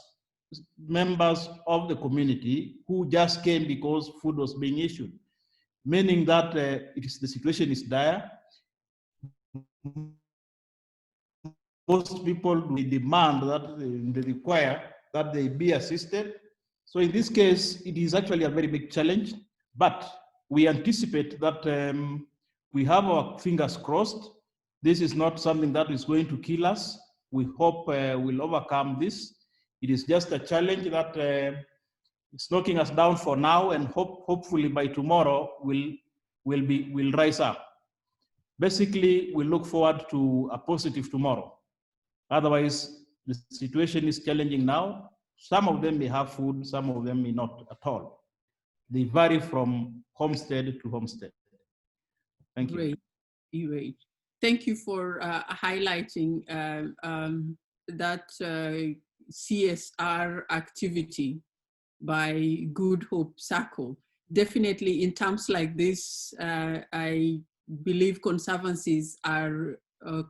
members of the community who just came because food was being issued, meaning that the situation is dire. Most people demand that they require that they be assisted. So in this case, it is actually a very big challenge, but we anticipate that we have our fingers crossed. This is not something that is going to kill us. We hope we'll overcome this. It is just a challenge that it's knocking us down for now, and hopefully by tomorrow we'll rise up. basically we look forward to a positive tomorrow. Otherwise, the situation is challenging now. Some of them may have food, some of them may not at all. They vary from homestead to homestead. Thank you. Great. Thank you for highlighting that CSR activity by Good Hope Circle. Definitely in terms like this, I believe conservancies are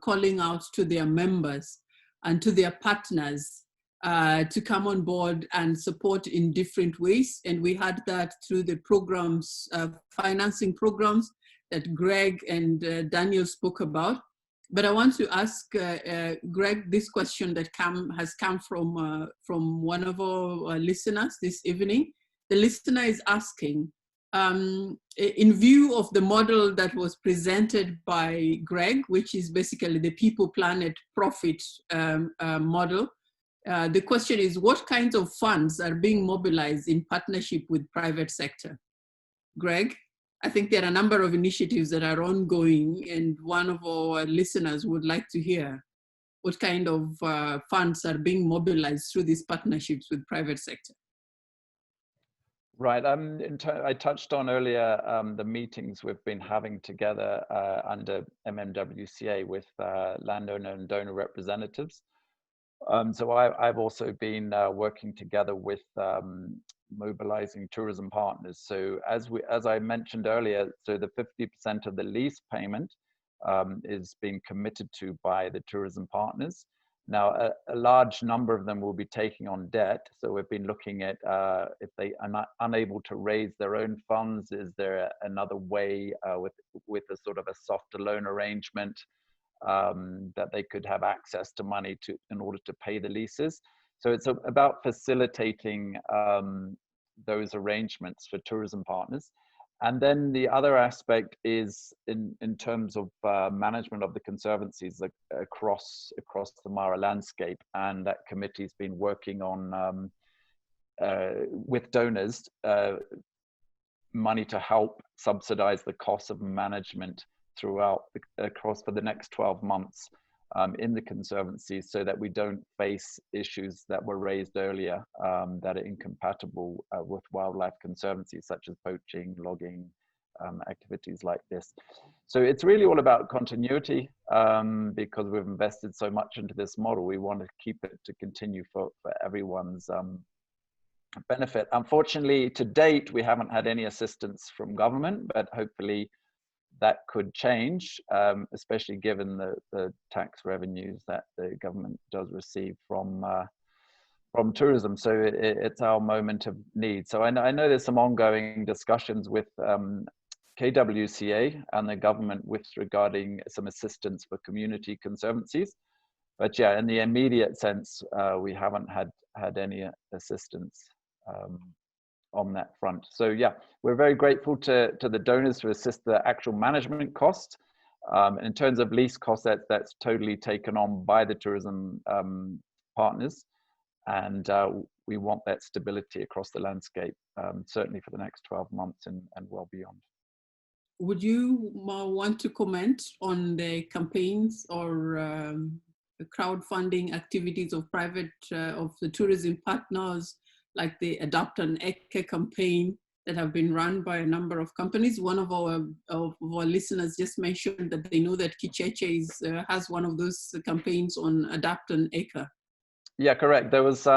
calling out to their members and to their partners to come on board and support in different ways. And we had that through the programs, financing programs that Greg and Daniel spoke about. But I want to ask Greg this question that has come from one of our listeners this evening. The listener is asking, in view of the model that was presented by Greg, which is basically the people, planet, profit model, the question is, what kinds of funds are being mobilized in partnership with private sector? Greg? I think there are a number of initiatives that are ongoing, and one of our listeners would like to hear what kind of funds are being mobilized through these partnerships with private sector. Right. I touched on earlier the meetings we've been having together under MMWCA with landowner and donor representatives. So I've also been working together with mobilizing tourism partners. So as I mentioned earlier, so the 50% of the lease payment is being committed to by the tourism partners. Now, a large number of them will be taking on debt. So we've been looking at if they are not unable to raise their own funds, is there another way with a sort of a softer loan arrangement that they could have access to money in order to pay the leases. So it's about facilitating those arrangements for tourism partners. And then the other aspect is in terms of management of the conservancies across the Mara landscape. And that committee's been working on, with donors, money to help subsidize the cost of management across for the next 12 months in the conservancies, so that we don't face issues that were raised earlier that are incompatible with wildlife conservancies, such as poaching, logging, activities like this. So it's really all about continuity because we've invested so much into this model. We want to keep it to continue for everyone's benefit. Unfortunately, to date, we haven't had any assistance from government, but hopefully that could change, especially given the tax revenues that the government does receive from tourism. So it's our moment of need. So I know there's some ongoing discussions with KWCA and the government regarding some assistance for community conservancies. But yeah, in the immediate sense, we haven't had any assistance on that front. So yeah, we're very grateful to the donors to assist the actual management cost. In terms of lease costs, that's totally taken on by the tourism partners. And we want that stability across the landscape, certainly for the next 12 months and well beyond. Would you want to comment on the campaigns or the crowdfunding activities of of the tourism partners, like the Adopt an Acre campaign that have been run by a number of companies? One of our listeners just mentioned that they know that Kicheche has one of those campaigns on Adopt an Acre. Yeah, correct. There was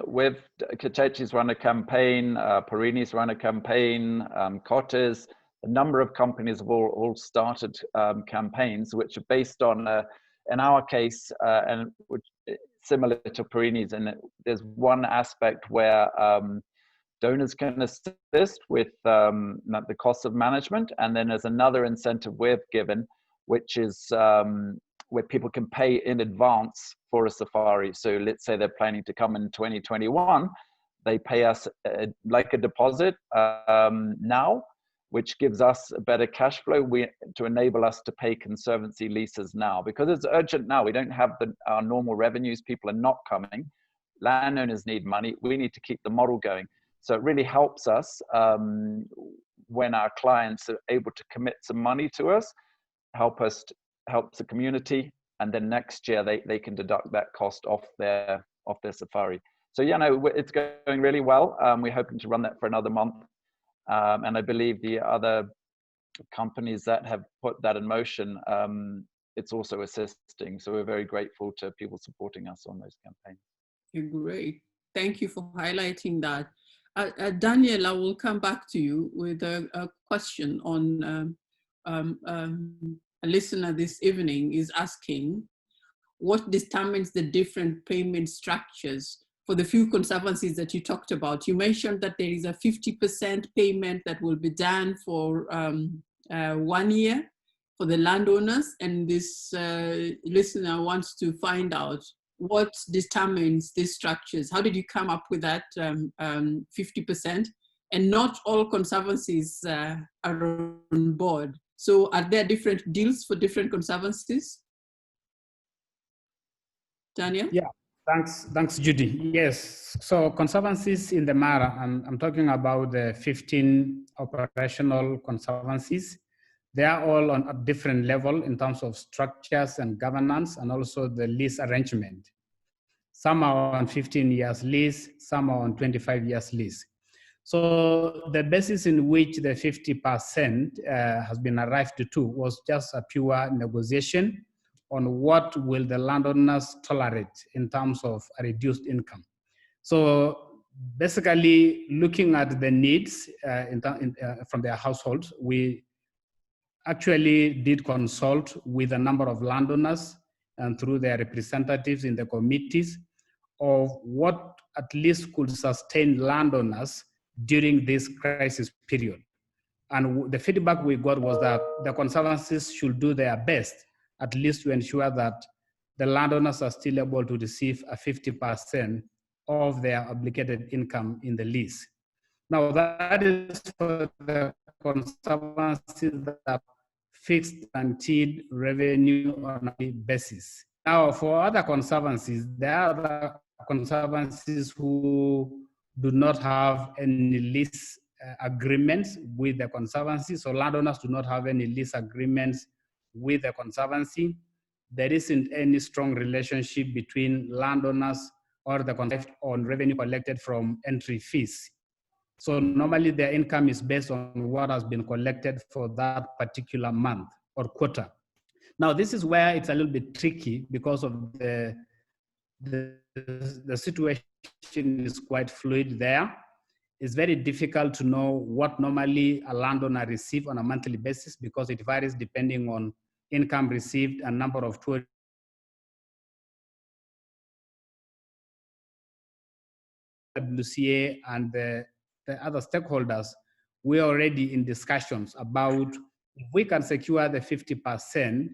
with Kicheche's run a campaign, Perini's run a campaign, Cotters, a number of companies have all started campaigns which are based on, in our case, and which similar to Perini's, and there's one aspect where donors can assist with the cost of management, and then there's another incentive we've given, which is where people can pay in advance for a safari. So let's say they're planning to come in 2021, they pay us like a deposit now, which gives us a better cash flow to enable us to pay conservancy leases now. Because it's urgent now, we don't have our normal revenues, people are not coming, landowners need money, we need to keep the model going. So it really helps us when our clients are able to commit some money to us, helps the community, and then next year they can deduct that cost off their safari. So yeah, no, it's going really well. We're hoping to run that for another month, and I believe the other companies that have put that in motion, it's also assisting. So we're very grateful to people supporting us on those campaigns. Great, thank you for highlighting that. Daniel, I will come back to you with a question on a listener this evening is asking, what determines the different payment structures for the few conservancies that you talked about? You mentioned that there is a 50% payment that will be done for 1 year for the landowners, and this listener wants to find out what determines these structures. How did you come up with that 50%? And not all conservancies are on board. So are there different deals for different conservancies? Daniel? Yeah, thanks, Judy. Yes, so conservancies in the Mara, I'm talking about the 15 operational conservancies. They are all on a different level in terms of structures and governance, and also the lease arrangement. Some are on 15 years lease, some are on 25 years lease. So the basis in which the 50% has been arrived to was just a pure negotiation on what will the landowners tolerate in terms of a reduced income. So basically looking at the needs from their households, we actually did consult with a number of landowners and through their representatives in the committees of what at least could sustain landowners during this crisis period. And the feedback we got was that the conservancies should do their best, at least to ensure that the landowners are still able to receive a 50% of their obligated income in the lease. Now that is for the conservancies that are fixed guaranteed revenue on a basis. Now for other conservancies, there are other conservancies who do not have any lease agreements with the conservancy. So landowners do not have any lease agreements with the conservancy. There isn't any strong relationship between landowners or the conservancy on revenue collected from entry fees. So normally their income is based on what has been collected for that particular month or quarter. Now this is where it's a little bit tricky because of the situation is quite fluid there. It's very difficult to know what normally a landowner receives on a monthly basis because it varies depending on income received and number of tourists. MMWCA and the other stakeholders, we're already in discussions about if we can secure the 50%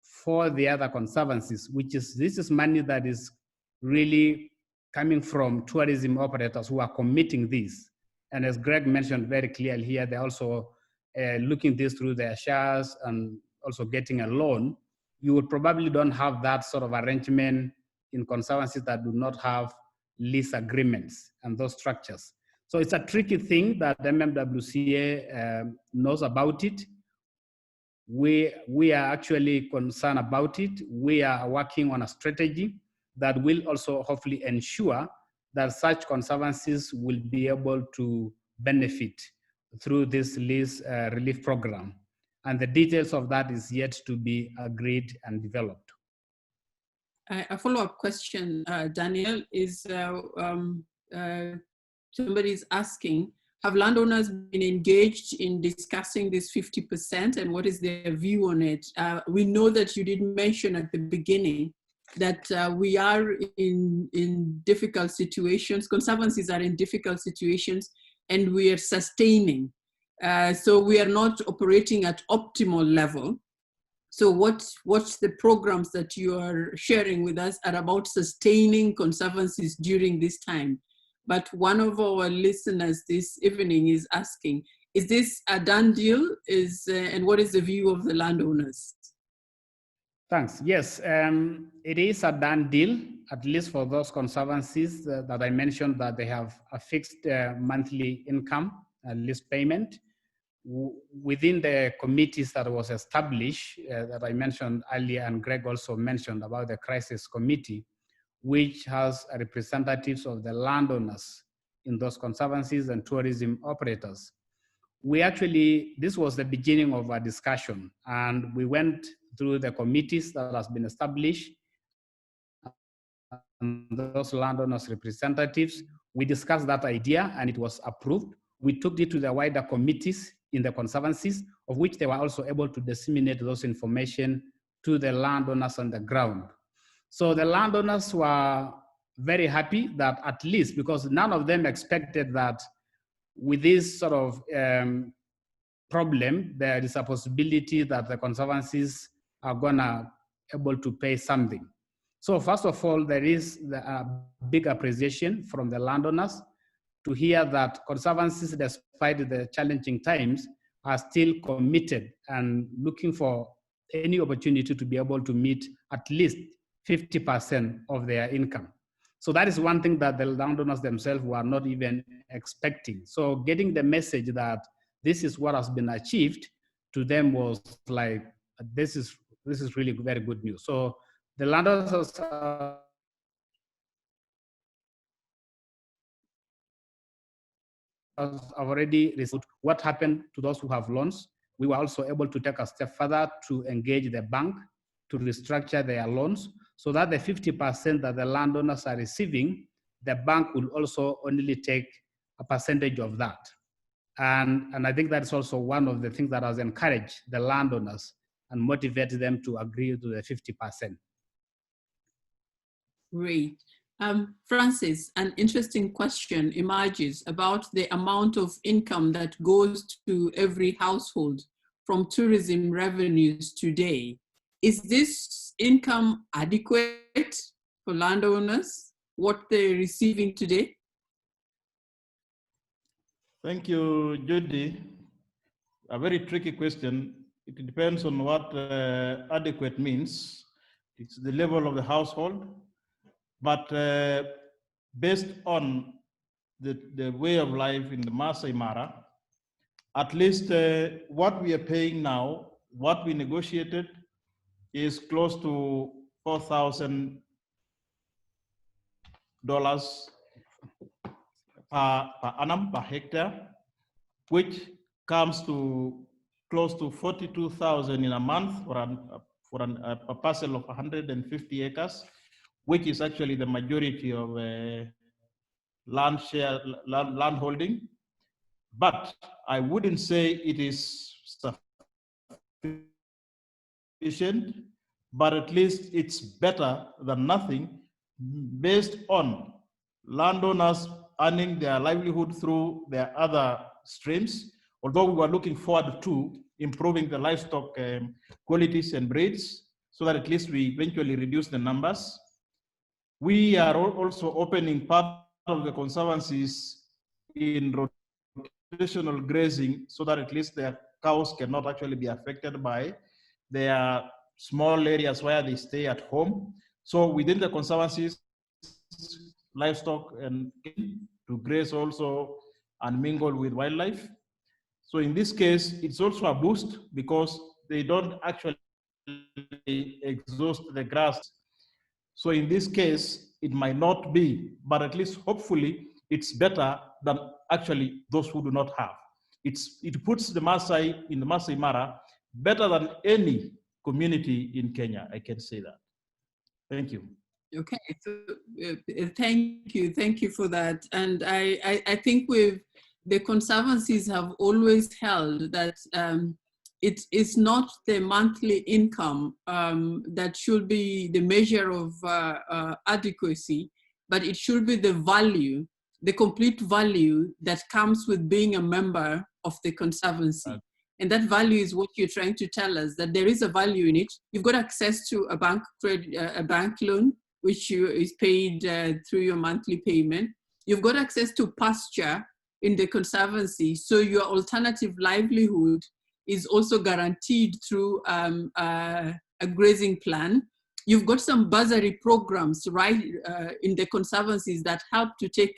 for the other conservancies, this is money that is really coming from tourism operators who are committing this. And as Greg mentioned very clearly here, they're also looking this through their shares and also getting a loan. You would probably don't have that sort of arrangement in conservancies that do not have lease agreements and those structures. So it's a tricky thing that MMWCA knows about it. We are actually concerned about it. We are working on a strategy that will also hopefully ensure that such conservancies will be able to benefit through this lease relief program. And the details of that is yet to be agreed and developed. A follow-up question, Daniel, is somebody's asking, have landowners been engaged in discussing this 50% and what is their view on it? We know that you did mention at the beginning that we are in difficult situations, conservancies are in difficult situations, and we are sustaining. So we are not operating at optimal level. So what's the programs that you are sharing with us are about sustaining conservancies during this time? But one of our listeners this evening is asking, is this a done deal? And what is the view of the landowners? Thanks. Yes, it is a done deal, at least for those conservancies that I mentioned that they have a fixed monthly income, lease payment. within the committees that was established, that I mentioned earlier, and Greg also mentioned about the crisis committee, which has representatives of the landowners in those conservancies and tourism operators. This was the beginning of our discussion, and we went through the committees that has been established and those landowners representatives. We discussed that idea and it was approved. We took it to the wider committees in the conservancies, of which they were also able to disseminate those information to the landowners on the ground. So the landowners were very happy that at least, because none of them expected that with this sort of problem, there is a possibility that the conservancies are gonna able to pay something. So first of all, there is a big appreciation from the landowners to hear that conservancies, despite the challenging times, are still committed and looking for any opportunity to be able to meet at least 50% of their income. So that is one thing that the landowners themselves were not even expecting. So getting the message that this is what has been achieved to them was like, this is really very good news. So the landowners have already received what happened to those who have loans. We were also able to take a step further to engage the bank to restructure their loans so that the 50% that the landowners are receiving, the bank will also only take a percentage of that. And I think that's also one of the things that has encouraged the landowners and motivated them to agree to the 50%. Great. Francis, an interesting question emerges about the amount of income that goes to every household from tourism revenues today. Is this income adequate for landowners, what they're receiving today? Thank you, Judy. A very tricky question. It depends on what adequate means. It's the level of the household. But based on the way of life in the Maasai Mara, at least what we are paying now, what we negotiated is close to $4,000 per annum, per hectare, which comes to close to 42,000 in a month for a parcel of 150 acres, which is actually the majority of land holding. But I wouldn't say it is sufficient, but at least it's better than nothing based on landowners earning their livelihood through their other streams, although we were looking forward to improving the livestock qualities and breeds so that at least we eventually reduce the numbers. We are also opening part of the conservancies in rotational grazing so that at least their cows cannot actually be affected by their small areas where they stay at home. So within the conservancies, livestock and to graze also and mingle with wildlife. So in this case, it's also a boost because they don't actually exhaust the grass. So in this case, it might not be, but at least hopefully it's better than actually those who do not have. It puts the Maasai in the Maasai Mara better than any community in Kenya, I can say that. Thank you. Okay, so thank you for that. And I think the conservancies have always held that it is not the monthly income that should be the measure of adequacy, but it should be the value, the complete value that comes with being a member of the conservancy. And that value is what you're trying to tell us, that there is a value in it. You've got access to a bank loan, which is paid through your monthly payment. You've got access to pasture in the conservancy, so your alternative livelihood is also guaranteed through a grazing plan. You've got some bursary programs, right, in the conservancies that help to take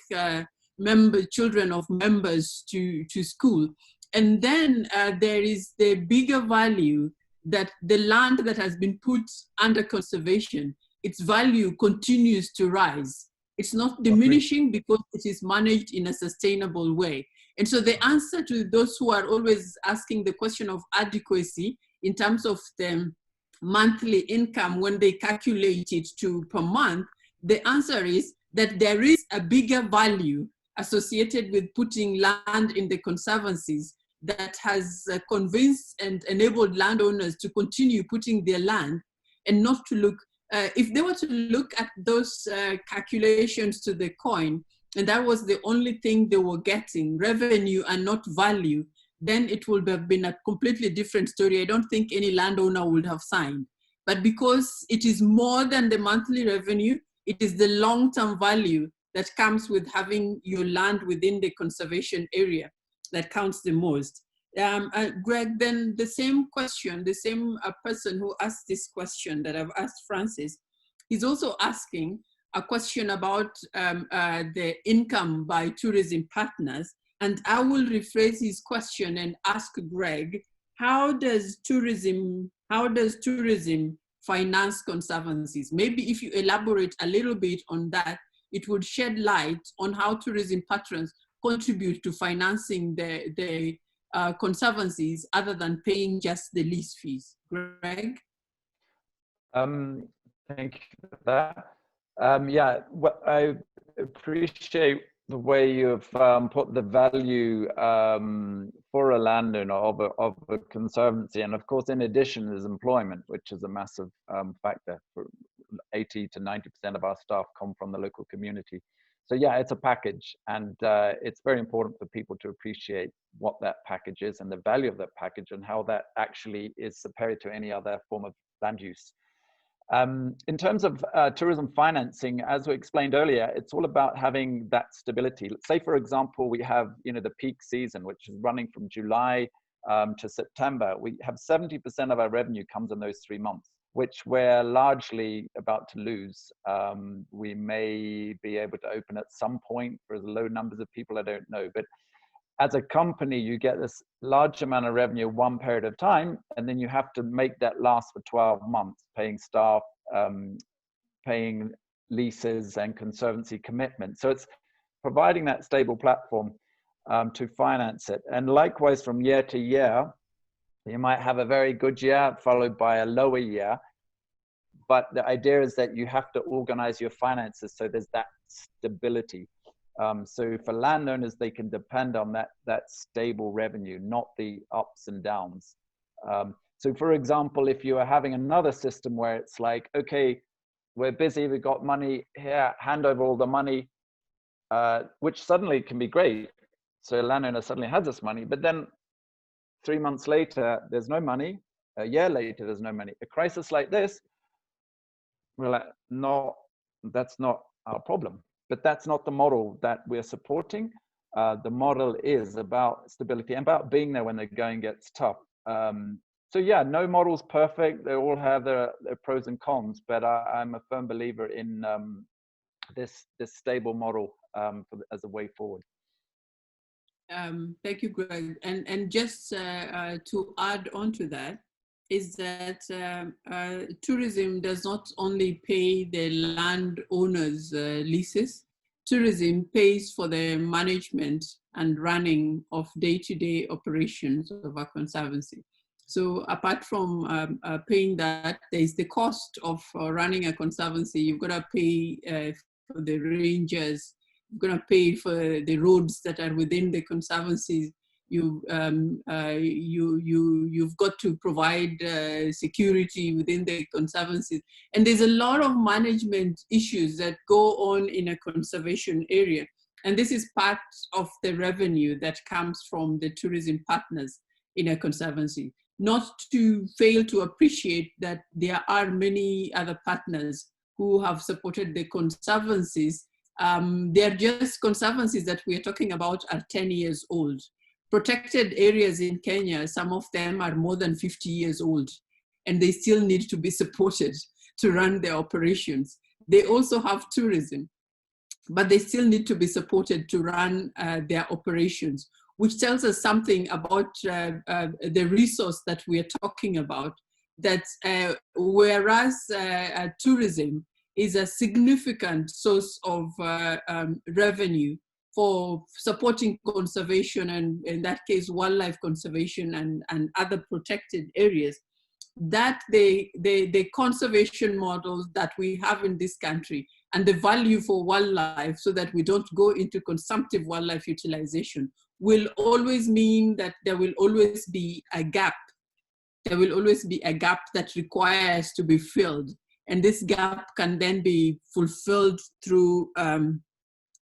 children of members to school. And then there is the bigger value that the land that has been put under conservation, its value continues to rise. It's not diminishing because it is managed in a sustainable way. And so the answer to those who are always asking the question of adequacy in terms of the monthly income when they calculate it to per month, the answer is that there is a bigger value associated with putting land in the conservancies that has convinced and enabled landowners to continue putting their land and not to look, if they were to look at those calculations to the coin, and that was the only thing they were getting, revenue and not value, then it would have been a completely different story. I don't think any landowner would have signed. But because it is more than the monthly revenue, it is the long-term value that comes with having your land within the conservation area that counts the most. Greg, then the same question, the same person who asked this question that I've asked Francis, he's also asking a question about the income by tourism partners. And I will rephrase his question and ask Greg, how does tourism finance conservancies? Maybe if you elaborate a little bit on that, it would shed light on how tourism patrons contribute to financing the conservancies other than paying just the lease fees. Greg? Thank you for that. Yeah, I appreciate the way you've put the value for a landowner of a conservancy. And of course, in addition, is employment, which is a massive factor. For 80 to 90% of our staff come from the local community. So yeah, it's a package, and it's very important for people to appreciate what that package is and the value of that package and how that actually is superior to any other form of land use. In terms of tourism financing, as we explained earlier, it's all about having that stability. Let's say, for example, we have the peak season, which is running from July to September. We have 70% of our revenue comes in those 3 months, which we're largely about to lose. We may be able to open at some point for low numbers of people, I don't know. But as a company, you get this large amount of revenue one period of time, and then you have to make that last for 12 months, paying staff, paying leases and conservancy commitments. So it's providing that stable platform to finance it. And likewise, from year to year, you might have a very good year followed by a lower year. But the idea is that you have to organize your finances so there's that stability. So for landowners, they can depend on that stable revenue, not the ups and downs. So for example, if you are having another system where it's like, okay, we're busy, we've got money here, hand over all the money, which suddenly can be great. So a landowner suddenly has this money, but then 3 months later, there's no money. A year later, there's no money. A crisis like this, we're like, no, that's not our problem. But that's not the model that we're supporting. The model is about stability and about being there when the going gets tough. So yeah, no model's perfect. They all have their pros and cons, but I'm a firm believer in this stable model as a way forward. Thank you, Greg. And just to add on to that, is that tourism does not only pay the landowners' leases, tourism pays for the management and running of day-to-day operations of a conservancy. So apart from paying that, there's the cost of running a conservancy. You've got to pay for the rangers, you've got to pay for the roads that are within the conservancies. You've got to provide security within the conservancies. And there's a lot of management issues that go on in a conservation area. And this is part of the revenue that comes from the tourism partners in a conservancy. Not to fail to appreciate that there are many other partners who have supported the conservancies. They're just conservancies that we're talking about are 10 years old. Protected areas in Kenya, some of them are more than 50 years old, and they still need to be supported to run their operations. They also have tourism, but they still need to be supported to run their operations. which tells us something about the resource that we are talking about, that whereas tourism is a significant source of revenue for supporting conservation, and in that case, wildlife conservation and other protected areas, that the conservation models that we have in this country and the value for wildlife, so that we don't go into consumptive wildlife utilization, will always mean that there will always be a gap. There will always be a gap that requires to be filled. And this gap can then be fulfilled through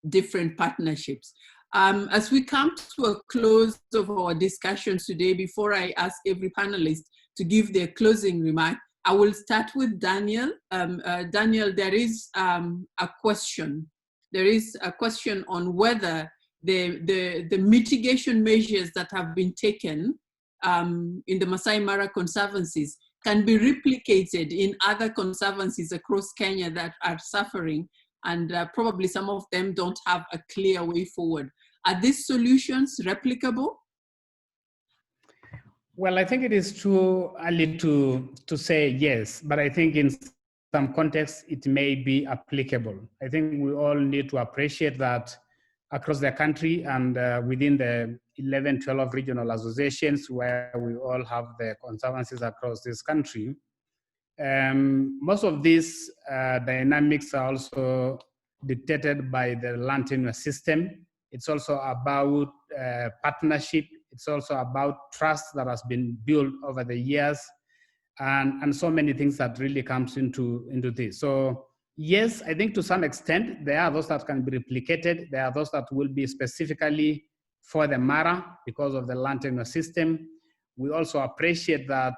different partnerships. As we come to a close of our discussions today, before I ask every panelist to give their closing remark, I will start with Daniel. Daniel, there is a question. There is a question on whether the mitigation measures that have been taken in the Maasai Mara Conservancies can be replicated in other conservancies across Kenya that are suffering, and probably some of them don't have a clear way forward. Are these solutions replicable? Well, I think it is too early to say yes, but I think in some contexts it may be applicable. I think we all need to appreciate that across the country and within the 11, 12 regional associations where we all have the conservancies across this country, most of these dynamics are also dictated by the land tenure system. It's also about partnership. It's also about trust that has been built over the years, and so many things that really comes into this. So yes, I think to some extent, there are those that can be replicated. There are those that will be specifically for the Mara because of the land tenure system. We also appreciate that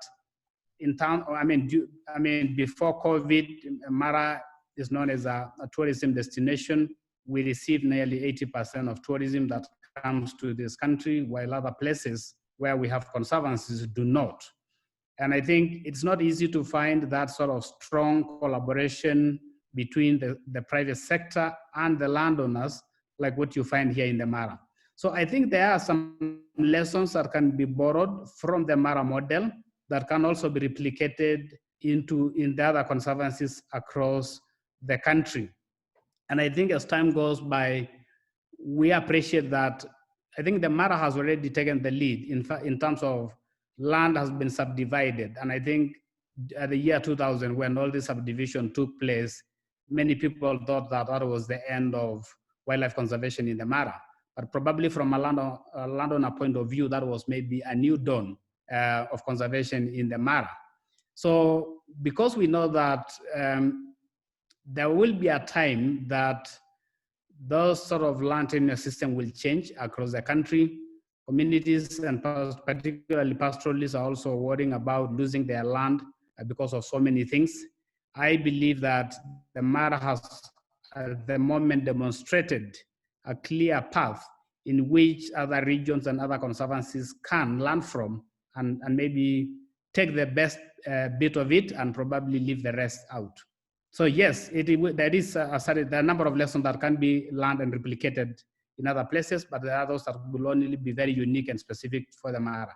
in town, before COVID, Mara is known as a tourism destination. We receive nearly 80% of tourism that comes to this country, while other places where we have conservancies do not. And I think it's not easy to find that sort of strong collaboration between the private sector and the landowners, like what you find here in the Mara. So I think there are some lessons that can be borrowed from the Mara model that can also be replicated in the other conservancies across the country. And I think as time goes by, we appreciate that. I think the Mara has already taken the lead in terms of land has been subdivided. And I think at the year 2000, when all this subdivision took place, many people thought that that was the end of wildlife conservation in the Mara. But probably from a landowner point of view, that was maybe a new dawn of conservation in the Mara. So because we know that there will be a time that those sort of land tenure system will change across the country. Communities and particularly pastoralists are also worrying about losing their land because of so many things. I believe that the Mara has at the moment demonstrated a clear path in which other regions and other conservancies can learn from and maybe take the best bit of it and probably leave the rest out. So yes, there is there are a number of lessons that can be learned and replicated in other places, but there are those that will only be very unique and specific for the Mara.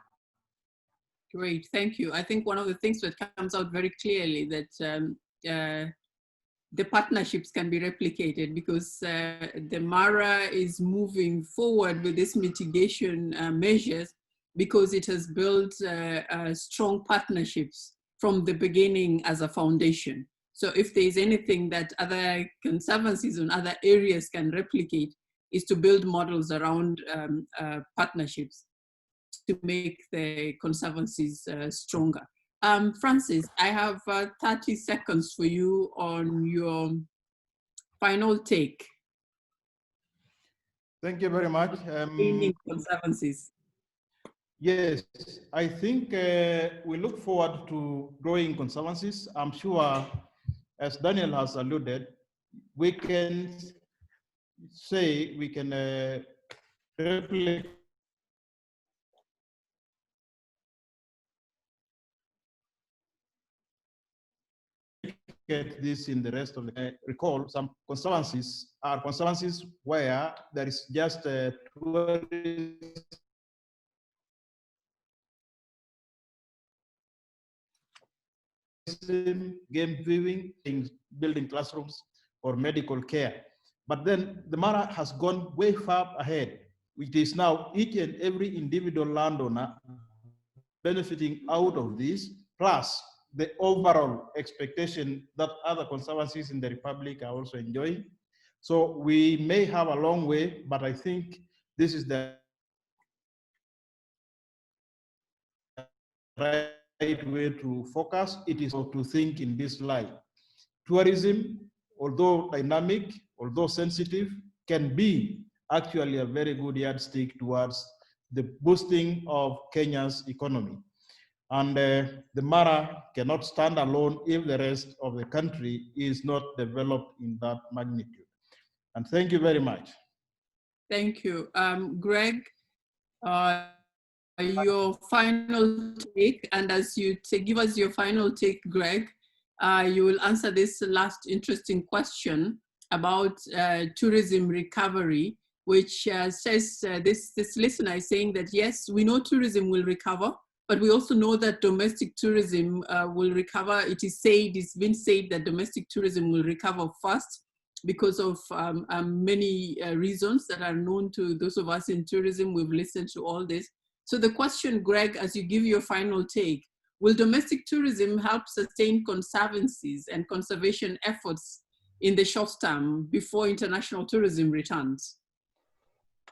Great, thank you. I think one of the things that comes out very clearly that the partnerships can be replicated because the Mara is moving forward with this mitigation measures because it has built strong partnerships from the beginning as a foundation. So if there's anything that other conservancies and other areas can replicate, is to build models around partnerships to make the conservancies stronger. Francis, I have 30 seconds for you on your final take. Thank you very much. Conservancies. Yes, I think we look forward to growing conservancies. I'm sure, as Daniel has alluded, we can say we can replicate this in the rest of the recall. Some conservancies are conservancies where there is just tourism game viewing, building classrooms, or medical care. But then the Mara has gone way far ahead, which is now each and every individual landowner benefiting out of this, plus the overall expectation that other conservancies in the Republic are also enjoying. So we may have a long way, but I think this is the right way to focus. It is to think in this light. Tourism, although dynamic, although sensitive, can be actually a very good yardstick towards the boosting of Kenya's economy. And the Mara cannot stand alone if the rest of the country is not developed in that magnitude. And thank you very much. Thank you. Greg, your final take, and as you give us your final take, Greg, you will answer this last interesting question about tourism recovery, which says this listener is saying that yes, we know tourism will recover, but we also know that domestic tourism will recover. It's been said that domestic tourism will recover first because of many reasons that are known to those of us in tourism. We've listened to all this. So the question, Greg, as you give your final take, will domestic tourism help sustain conservancies and conservation efforts in the short term before international tourism returns?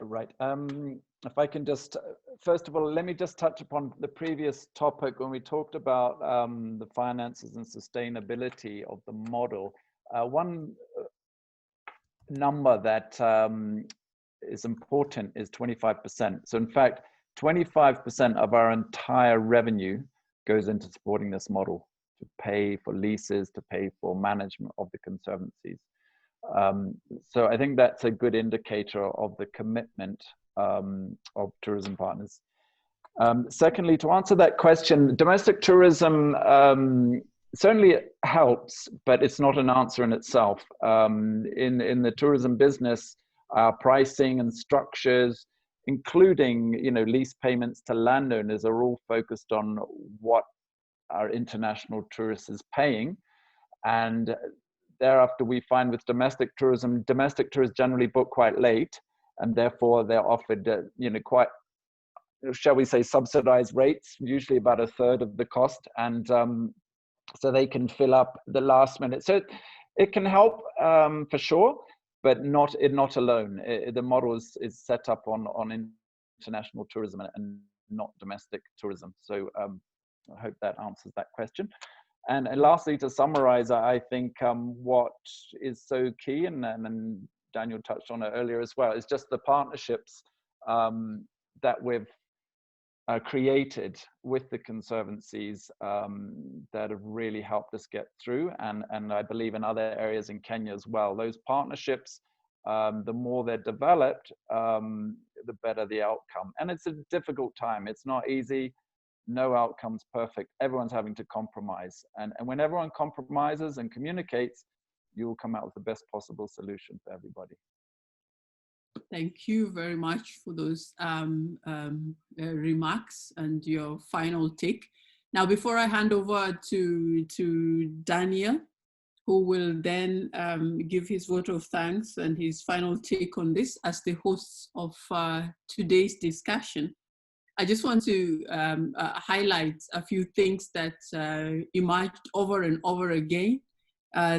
Right. If I can just, first of all, let me just touch upon the previous topic when we talked about the finances and sustainability of the model. One number that is important is 25%. So in fact, 25% of our entire revenue goes into supporting this model, to pay for leases, to pay for management of the conservancies. So I think that's a good indicator of the commitment of tourism partners. Secondly, to answer that question, domestic tourism certainly helps, but it's not an answer in itself. In the tourism business, pricing and structures, including lease payments to landowners, are all focused on what our international tourists is paying. And thereafter, we find with domestic tourists generally book quite late, and therefore they're offered quite, shall we say, subsidized rates, usually about a third of the cost, and so they can fill up the last minute. So it can help for sure, but not alone. The model is set up on international tourism and not domestic tourism. So I hope that answers that question. And lastly, to summarize, I think what is so key, and Daniel touched on it earlier as well, is just the partnerships that we've created with the conservancies that have really helped us get through, and I believe in other areas in Kenya as well. Those partnerships, the more they're developed, the better the outcome. And it's a difficult time. It's not easy. No outcome's perfect. Everyone's having to compromise. And when everyone compromises and communicates, you will come out with the best possible solution for everybody. Thank you very much for those remarks and your final take. Now, before I hand over to Daniel, who will then give his vote of thanks and his final take on this as the host of today's discussion, I just want to highlight a few things that emerged over and over again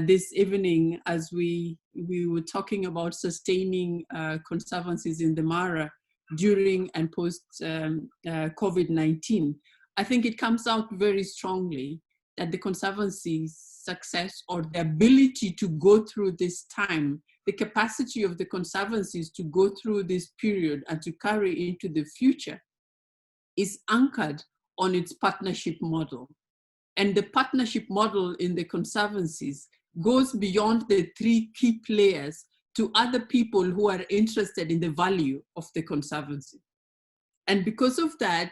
this evening as we were talking about sustaining conservancies in the Mara during and post COVID-19. I think it comes out very strongly that the conservancy's success, or the ability to go through this time, the capacity of the conservancies to go through this period and to carry into the future, is anchored on its partnership model. And the partnership model in the conservancies goes beyond the three key players to other people who are interested in the value of the conservancy. And because of that,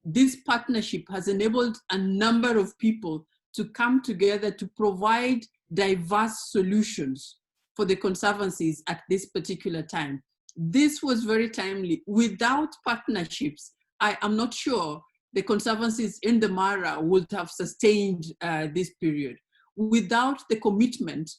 this partnership has enabled a number of people to come together to provide diverse solutions for the conservancies at this particular time. This was very timely. Without partnerships, I am not sure the conservancies in the Mara would have sustained this period without the commitment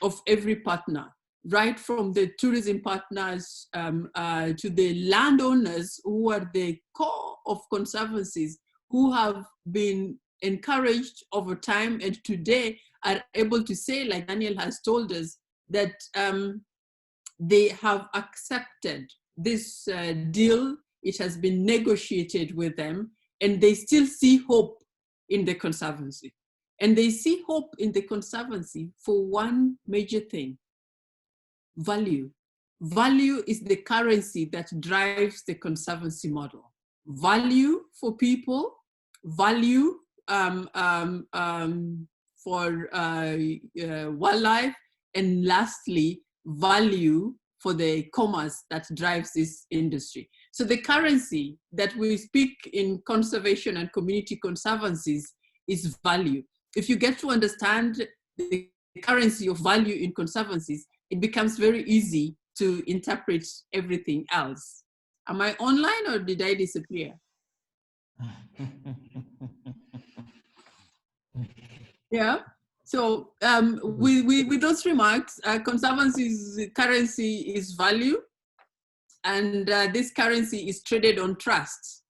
of every partner, right from the tourism partners to the landowners who are the core of conservancies, who have been encouraged over time and today are able to say, like Daniel has told us, that they have accepted this deal. It has been negotiated with them, and they still see hope in the Conservancy. And they see hope in the Conservancy for one major thing: value. Value is the currency that drives the Conservancy model. Value for people, value for wildlife, and lastly, value for the commerce that drives this industry. So the currency that we speak in conservation and community conservancies is value. If you get to understand the currency of value in conservancies, it becomes very easy to interpret everything else. Am I online or did I disappear? Yeah. So with those remarks, Conservancy's currency is value, and this currency is traded on trust.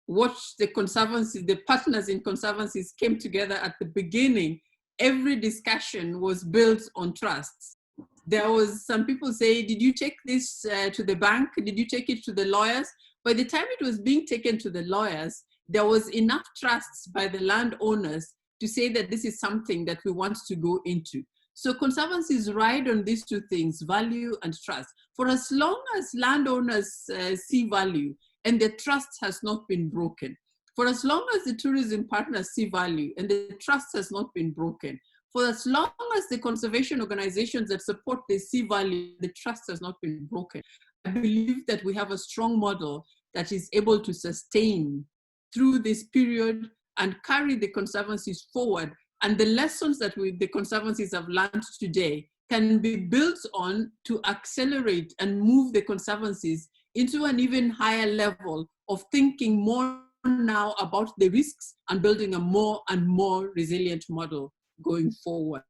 What the Conservancy, the partners in Conservancies came together at the beginning, every discussion was built on trust. There was, some people say, did you take this to the bank? Did you take it to the lawyers? By the time it was being taken to the lawyers, there was enough trust by the landowners to say that this is something that we want to go into. So conservancies ride on these two things, value and trust. For as long as landowners see value and the trust has not been broken, for as long as the tourism partners see value and the trust has not been broken, for as long as the conservation organizations that support this see value, the trust has not been broken, I believe that we have a strong model that is able to sustain through this period and carry the conservancies forward. And the lessons that the conservancies have learned today can be built on to accelerate and move the conservancies into an even higher level of thinking more now about the risks and building a more and more resilient model going forward.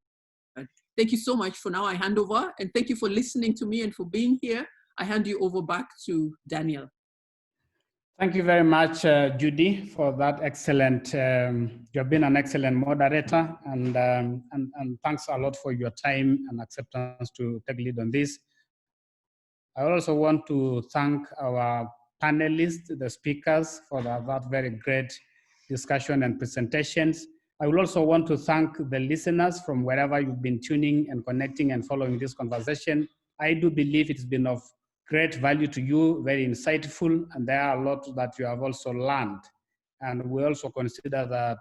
Thank you so much. For now, I hand over, and thank you for listening to me and for being here. I hand you over back to Daniel. Thank you very much, Judy, for that excellent, you have been an excellent moderator, and thanks a lot for your time and acceptance to take lead on this. I also want to thank our panelists, the speakers, for that very great discussion and presentations. I will also want to thank the listeners from wherever you've been tuning and connecting and following this conversation. I do believe it's been of great value to you, very insightful, and there are a lot that you have also learned. And we also consider that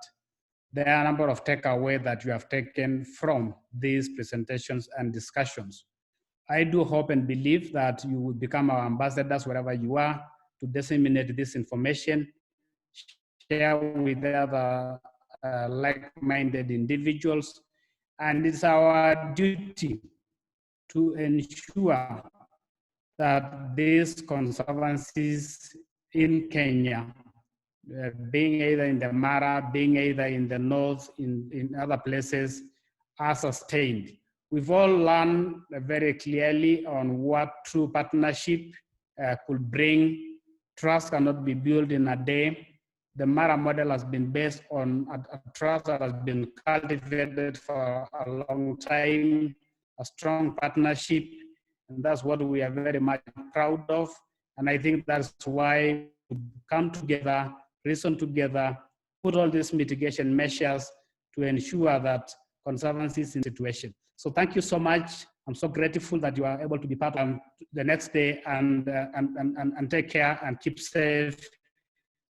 there are a number of takeaways that you have taken from these presentations and discussions. I do hope and believe that you will become our ambassadors wherever you are to disseminate this information, share with the other like-minded individuals, and it's our duty to ensure that these conservancies in Kenya, being either in the Mara, being either in the north, in other places, are sustained. We've all learned very clearly on what true partnership could bring. Trust cannot be built in a day. The Mara model has been based on a trust that has been cultivated for a long time, a strong partnership, and that's what we are very much proud of. And I think that's why we come together, reason together, put all these mitigation measures to ensure that conservancies in situation. So thank you so much. I'm so grateful that you are able to be part of the next day, and take care and keep safe.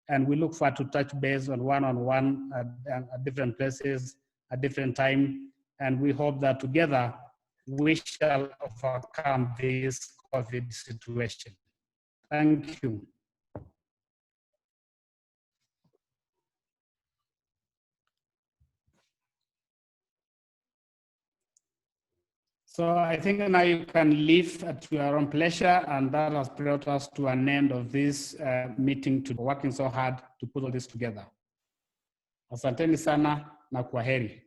And we look forward to touch base on one-on-one at different places, at different time. And we hope that together we shall overcome this COVID situation. Thank you. So I think now you can leave to your own pleasure, and that has brought us to an end of this meeting, to working so hard to put all this together. Asanteni sana na kwaheri.